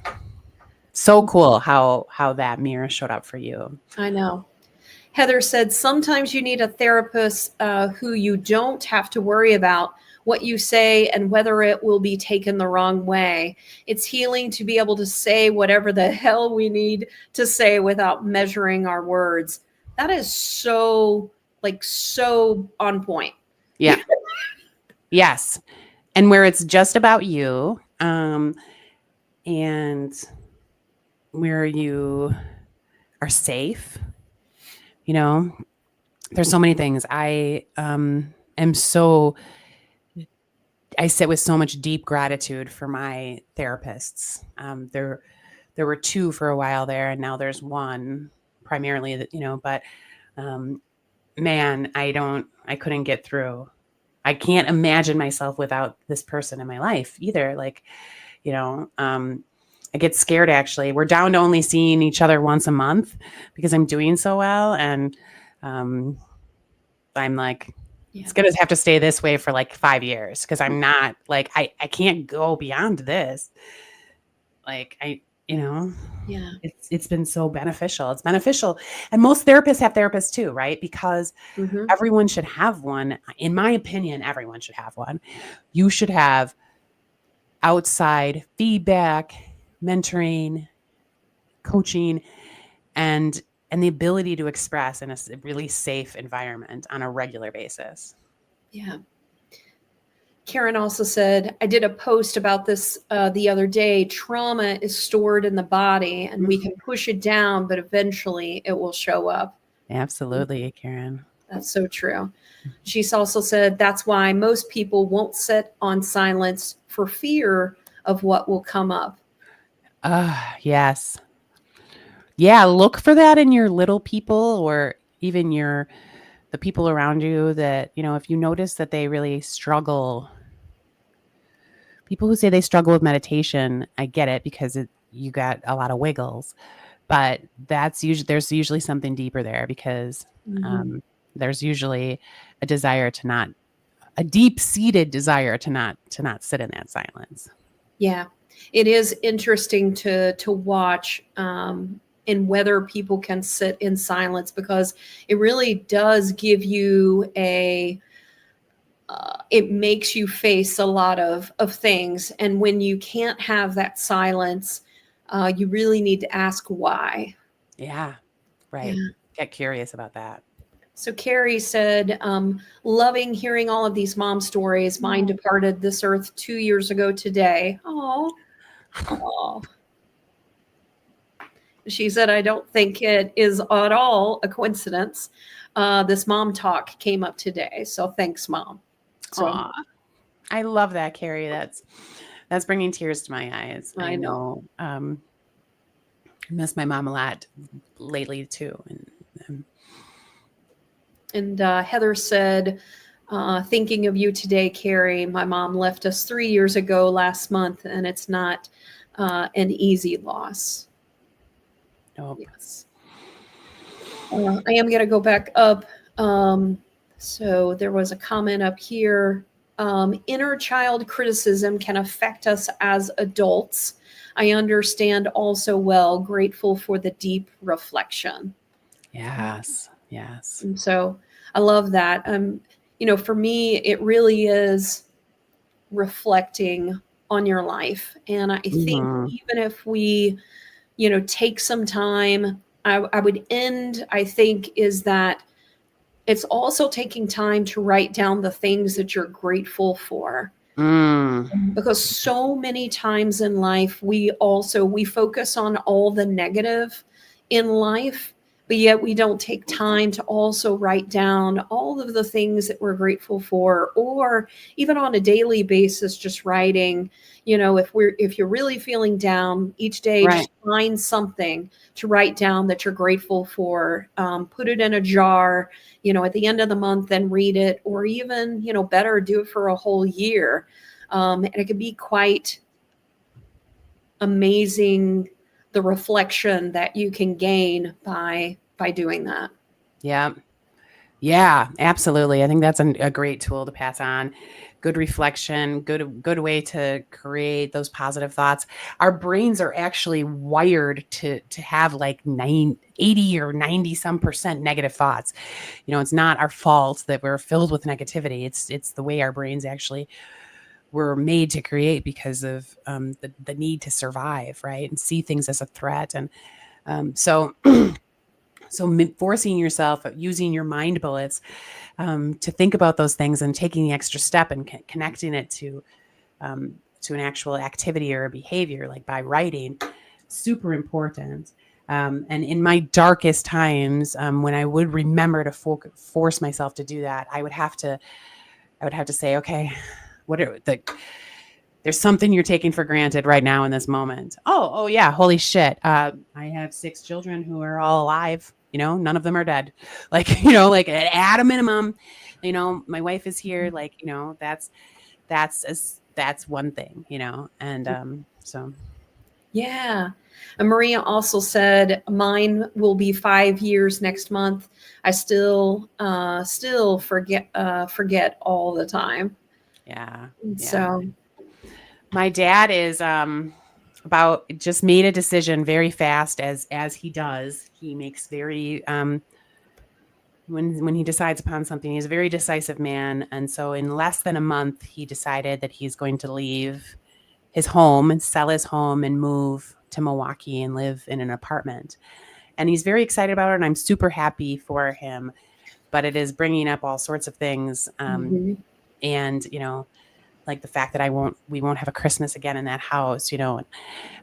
so cool how that mirror showed up for you. I know. Heather said, sometimes you need a therapist who you don't have to worry about what you say and whether it will be taken the wrong way. It's healing to be able to say whatever the hell we need to say without measuring our words. That is so, like, so on point. Yeah. Yes. And where it's just about you, and where you are safe, you know, there's so many things. Am so I sit with so much deep gratitude for my therapists. There were two for a while there, and now there's one primarily that, but um, man, I couldn't get through. I can't imagine myself without this person in my life either. Like, I get scared actually. We're down to only seeing each other once a month because I'm doing so well. And um, I'm like, it's going to have to stay this way for like 5 years because I'm not like, I can't go beyond this. Like Yeah. it's been so beneficial. It's beneficial. And most therapists have therapists too, right? Because Mm-hmm. everyone should have one. In my opinion, everyone should have one. You should have outside feedback, mentoring, coaching, and the ability to express in a really safe environment on a regular basis. Yeah. Karen also said, I did a post about this the other day. Trauma is stored in the body and we can push it down, but eventually it will show up. Absolutely, Karen. That's so true. She's also said that's why most people won't sit on silence for fear of what will come up. Yes. Yeah, look for that in your little people, or even the people around you that, if you notice that they really struggle. People who say they struggle with meditation, I get it because you got a lot of wiggles, but there's usually something deeper there because Mm-hmm. there's usually a deep-seated desire to not sit in that silence. Yeah, it is interesting to watch in whether people can sit in silence because it really does give you it makes you face a lot of things. And when you can't have that silence, you really need to ask why. Yeah, right. Yeah. Get curious about that. So Carrie said, loving hearing all of these mom stories. Mine departed this earth 2 years ago today. Oh, oh. She said, I don't think it is at all a coincidence. This mom talk came up today. So thanks, Mom. So Aw, I love that, Carrie. That's bringing tears to my eyes. I I know. know. I miss my mom a lot lately too, and And Heather said, thinking of you today, Carrie. My mom left us 3 years ago last month, and it's not an easy loss. nope. Yes. I am going to go back up. So there was a comment up here. Inner child criticism can affect us as adults. I understand also well, grateful for the deep reflection. Yes, yes. And so I love that. For me, it really is reflecting on your life. And I think Mhm. even if we, take some time, I would end, I think, is that it's also taking time to write down the things that you're grateful for. Mm. Because so many times in life, we focus on all the negative in life, but yet we don't take time to also write down all of the things that we're grateful for, or even on a daily basis, just writing, if you're really feeling down each day, Right. just find something to write down that you're grateful for. Put it in a jar, at the end of the month, and read it, or even, better, do it for a whole year. And it can be quite amazing, the reflection that you can gain by doing that. Yeah. Yeah, absolutely. I think that's a great tool to pass on. Good reflection, good way to create those positive thoughts. Our brains are actually wired to have like 80 or 90 some percent negative thoughts. It's not our fault that we're filled with negativity. It's the way our brains actually were made to create because of the need to survive, right? And see things as a threat. And so forcing yourself, using your mind bullets to think about those things and taking the extra step and connecting it to an actual activity or a behavior, like by writing, super important. And in my darkest times, when I would remember to force myself to do that, I would have to say, okay, there's something you're taking for granted right now in this moment. Oh yeah, holy shit. I have 6 children who are all alive. None of them are dead. Like, like at a minimum, my wife is here. Like, that's one thing, and so. Yeah. And Maria also said, mine will be 5 years next month. I still forget all the time. Yeah. So My dad is about just made a decision very fast, as he does. He makes very when he decides upon something, he's a very decisive man. And so in less than a month, he decided that he's going to leave his home and sell his home and move to Milwaukee and live in an apartment. And he's very excited about it, and I'm super happy for him. But it is bringing up all sorts of things, and like the fact that we won't have a Christmas again in that house. And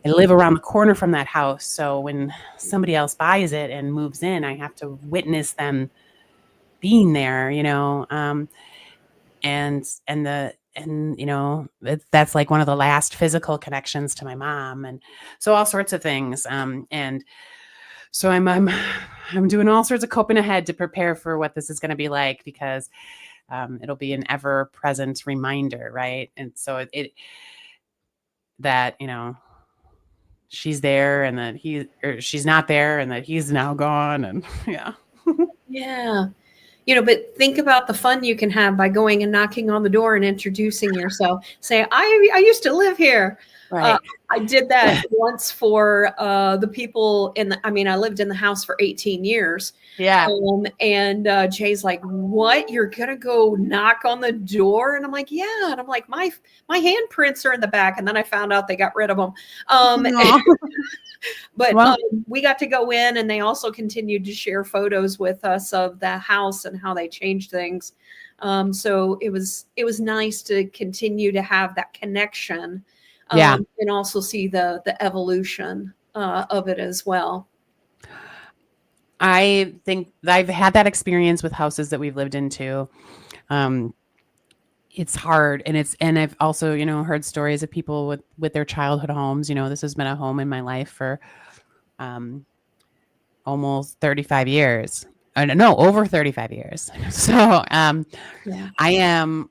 I live around the corner from that house, so when somebody else buys it and moves in, I have to witness them being there. That's like one of the last physical connections to my mom, and so all sorts of things. And so I'm doing all sorts of coping ahead to prepare for what this is going to be like, because it'll be an ever present reminder, right? And so that she's there, and that she's not there, and that he's now gone, and yeah. yeah. But think about the fun you can have by going and knocking on the door and introducing yourself. Say, I used to live here. Right. I did that once for the people I lived in the house for 18 years. Yeah. And Jay's like, what? You're going to go knock on the door? And I'm like, yeah. And I'm like, my handprints are in the back. And then I found out they got rid of them. But Well, we got to go in, and they also continued to share photos with us of the house and how they changed things. So it was nice to continue to have that connection, yeah. and also see the evolution of it as well. I think I've had that experience with houses that we've lived into. It's hard, and I've also, heard stories of people with their childhood homes. This has been a home in my life for almost 35 years. No, over 35 years. So Yeah. I am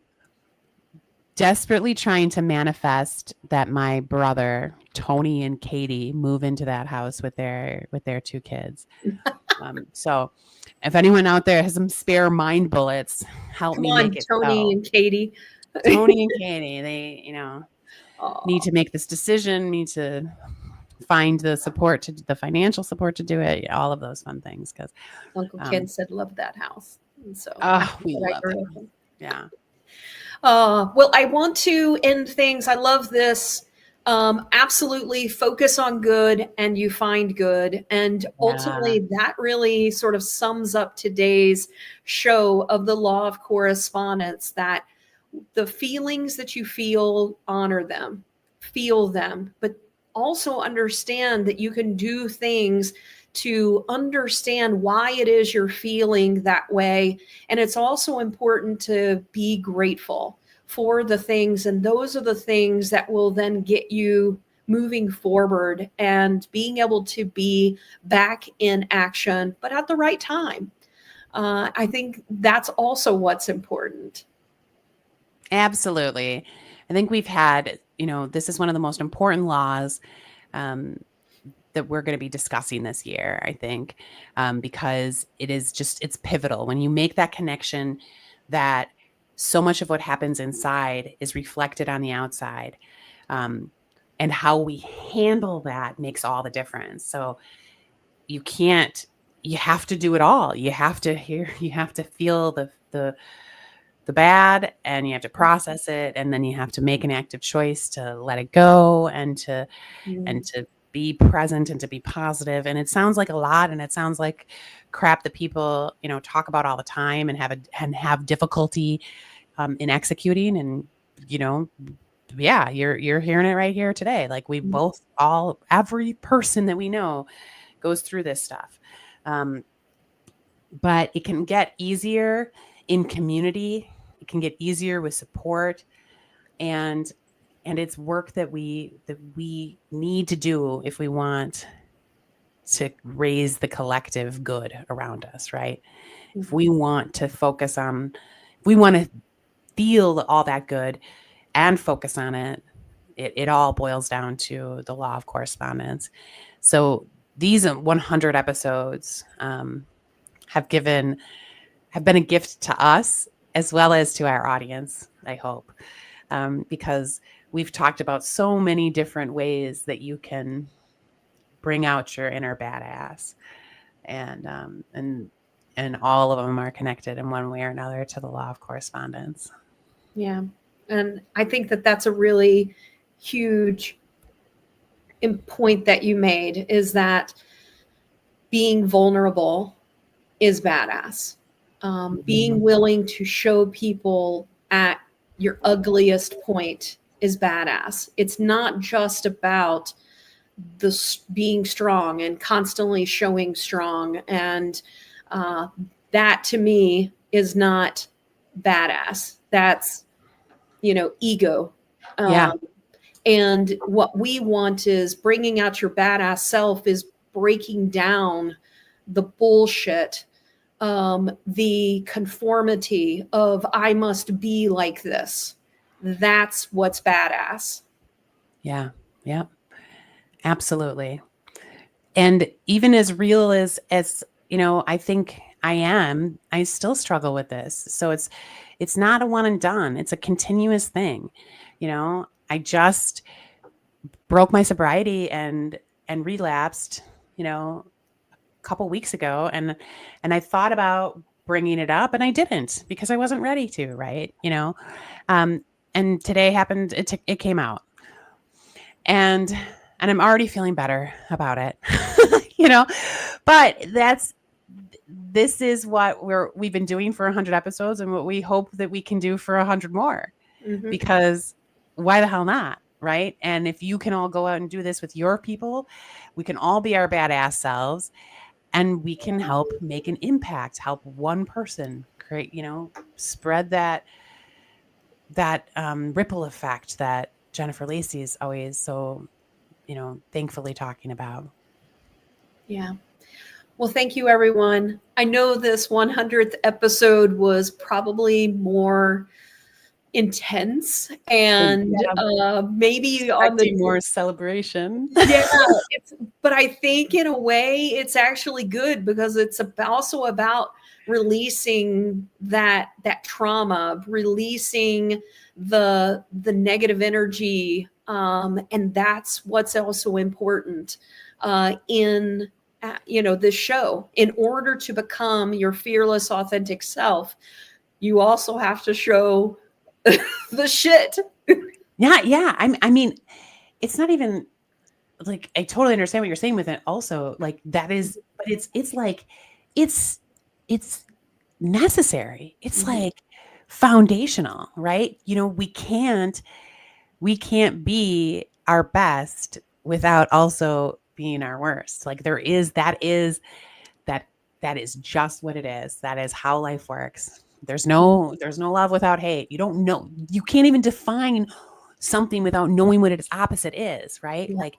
desperately trying to manifest that my brother Tony and Katie move into that house with their 2 kids. So if anyone out there has some spare mind bullets, help me make it Tony so. and Katie. Tony and Katie, they need Aw, to make this decision, need to find the support, the financial support to do it, all of those fun things. Because Uncle Ken said, love that house. And so we I love grew it. up in. Yeah. Well, I want to end things. I love this. Absolutely focus on good and you find good. And Yeah. ultimately, that really sort of sums up today's show of the Law of Correspondence, that the feelings that you feel, honor them, feel them, but also understand that you can do things to understand why it is you're feeling that way. And it's also important to be grateful for the things. And those are the things that will then get you moving forward and being able to be back in action, but at the right time. I think that's also what's important. Absolutely. I think we've had, this is one of the most important laws that we're going to be discussing this year, I think, because it's pivotal. When you make that connection that so much of what happens inside is reflected on the outside, and how we handle that makes all the difference. So you have to do it all. You have to feel the bad, and you have to process it, and then you have to make an active choice to let it go and to be present and to be positive. And it sounds like a lot, and it sounds like crap that people talk about all the time and have difficulty in executing. And yeah, you're hearing it right here today. Like we both, every person that we know goes through this stuff. But it can get easier in community. It can get easier with support, and it's work that we need to do if we want to raise the collective good around us, right? If we want to focus on, if we want to feel all that good and focus on it, it all boils down to the law of correspondence. So these 100 episodes have been a gift to us as well as to our audience, I hope, because we've talked about so many different ways that you can bring out your inner badass, and all of them are connected in one way or another to the law of correspondence. Yeah. And I think that that's a really huge point that you made, is that being vulnerable is badass. Being willing to show people at your ugliest point is badass. It's not just about being strong and constantly showing strong. And that to me is not badass. That's, ego. Yeah. And what we want is bringing out your badass self, is breaking down the bullshit, the conformity of I must be like this. That's what's badass. Yeah. Yeah. Absolutely. And even as real as I think I still struggle with this. So it's not a one and done. It's a continuous thing. I just broke my sobriety and relapsed, a couple weeks ago, and I thought about bringing it up, and I didn't, because I wasn't ready to, right? And today happened. It came out, and I'm already feeling better about it, But this is what we've been doing for 100 episodes, and what we hope that we can do for 100 more, because why the hell not? Right. And if you can all go out and do this with your people, we can all be our badass selves, and we can help make an impact, help one person create, spread that ripple effect that Jennifer Lacey is always so, thankfully talking about. Yeah. Well, thank you, everyone. I know this 100th episode was probably more intense, and maybe on the more celebration. Yeah, but I think in a way it's actually good, because it's also about releasing that trauma, releasing the negative energy, and that's what's also important in this show. In order to become your fearless, authentic self, you also have to show the shit. Yeah. I mean, it's not even like, I totally understand what you're saying with it. Also, like, that is, but it's like, it's necessary. It's like foundational, right? We can't be our best without also being our worst. Like that is just what it is. That is how life works. There's no love without hate. You don't know. You can't even define something without knowing what its opposite is, right? Yeah. Like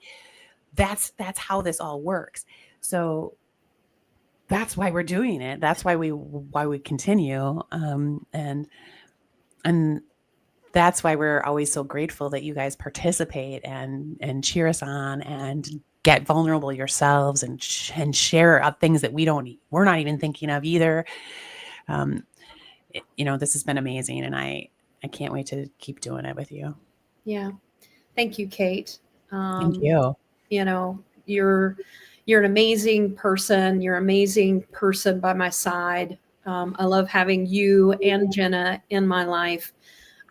that's how this all works. So that's why we're doing it. That's why we continue. And that's why we're always so grateful that you guys participate and cheer us on and get vulnerable yourselves and share things that we're not even thinking of either. This has been amazing, and I can't wait to keep doing it with you. Yeah. Thank you, Cate. Thank you. You're an amazing person. You're an amazing person by my side. I love having you and Jenna in my life.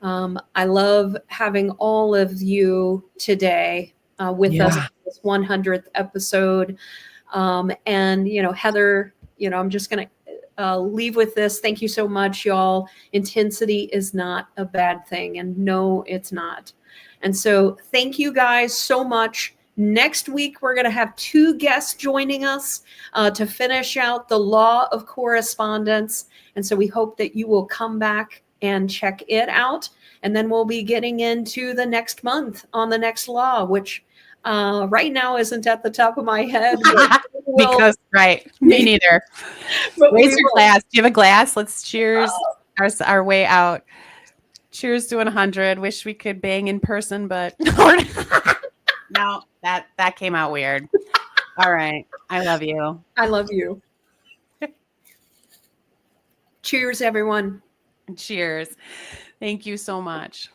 I love having all of you today with us on this 100th episode. And, Heather, I'm just going to leave with this. Thank you so much, y'all. Intensity is not a bad thing. And no, it's not. And so thank you guys so much. Next week, we're going to have 2 guests joining us to finish out the Law of Correspondence. And so we hope that you will come back and check it out. And then we'll be getting into the next month on the next law, which right now isn't at the top of my head. Because, right, me neither. Raise your glass. Do you have a glass? Let's cheers our way out. Cheers to 100. Wish we could bang in person, but no, that came out weird. All right. I love you. I love you. Cheers, everyone. Cheers. Thank you so much.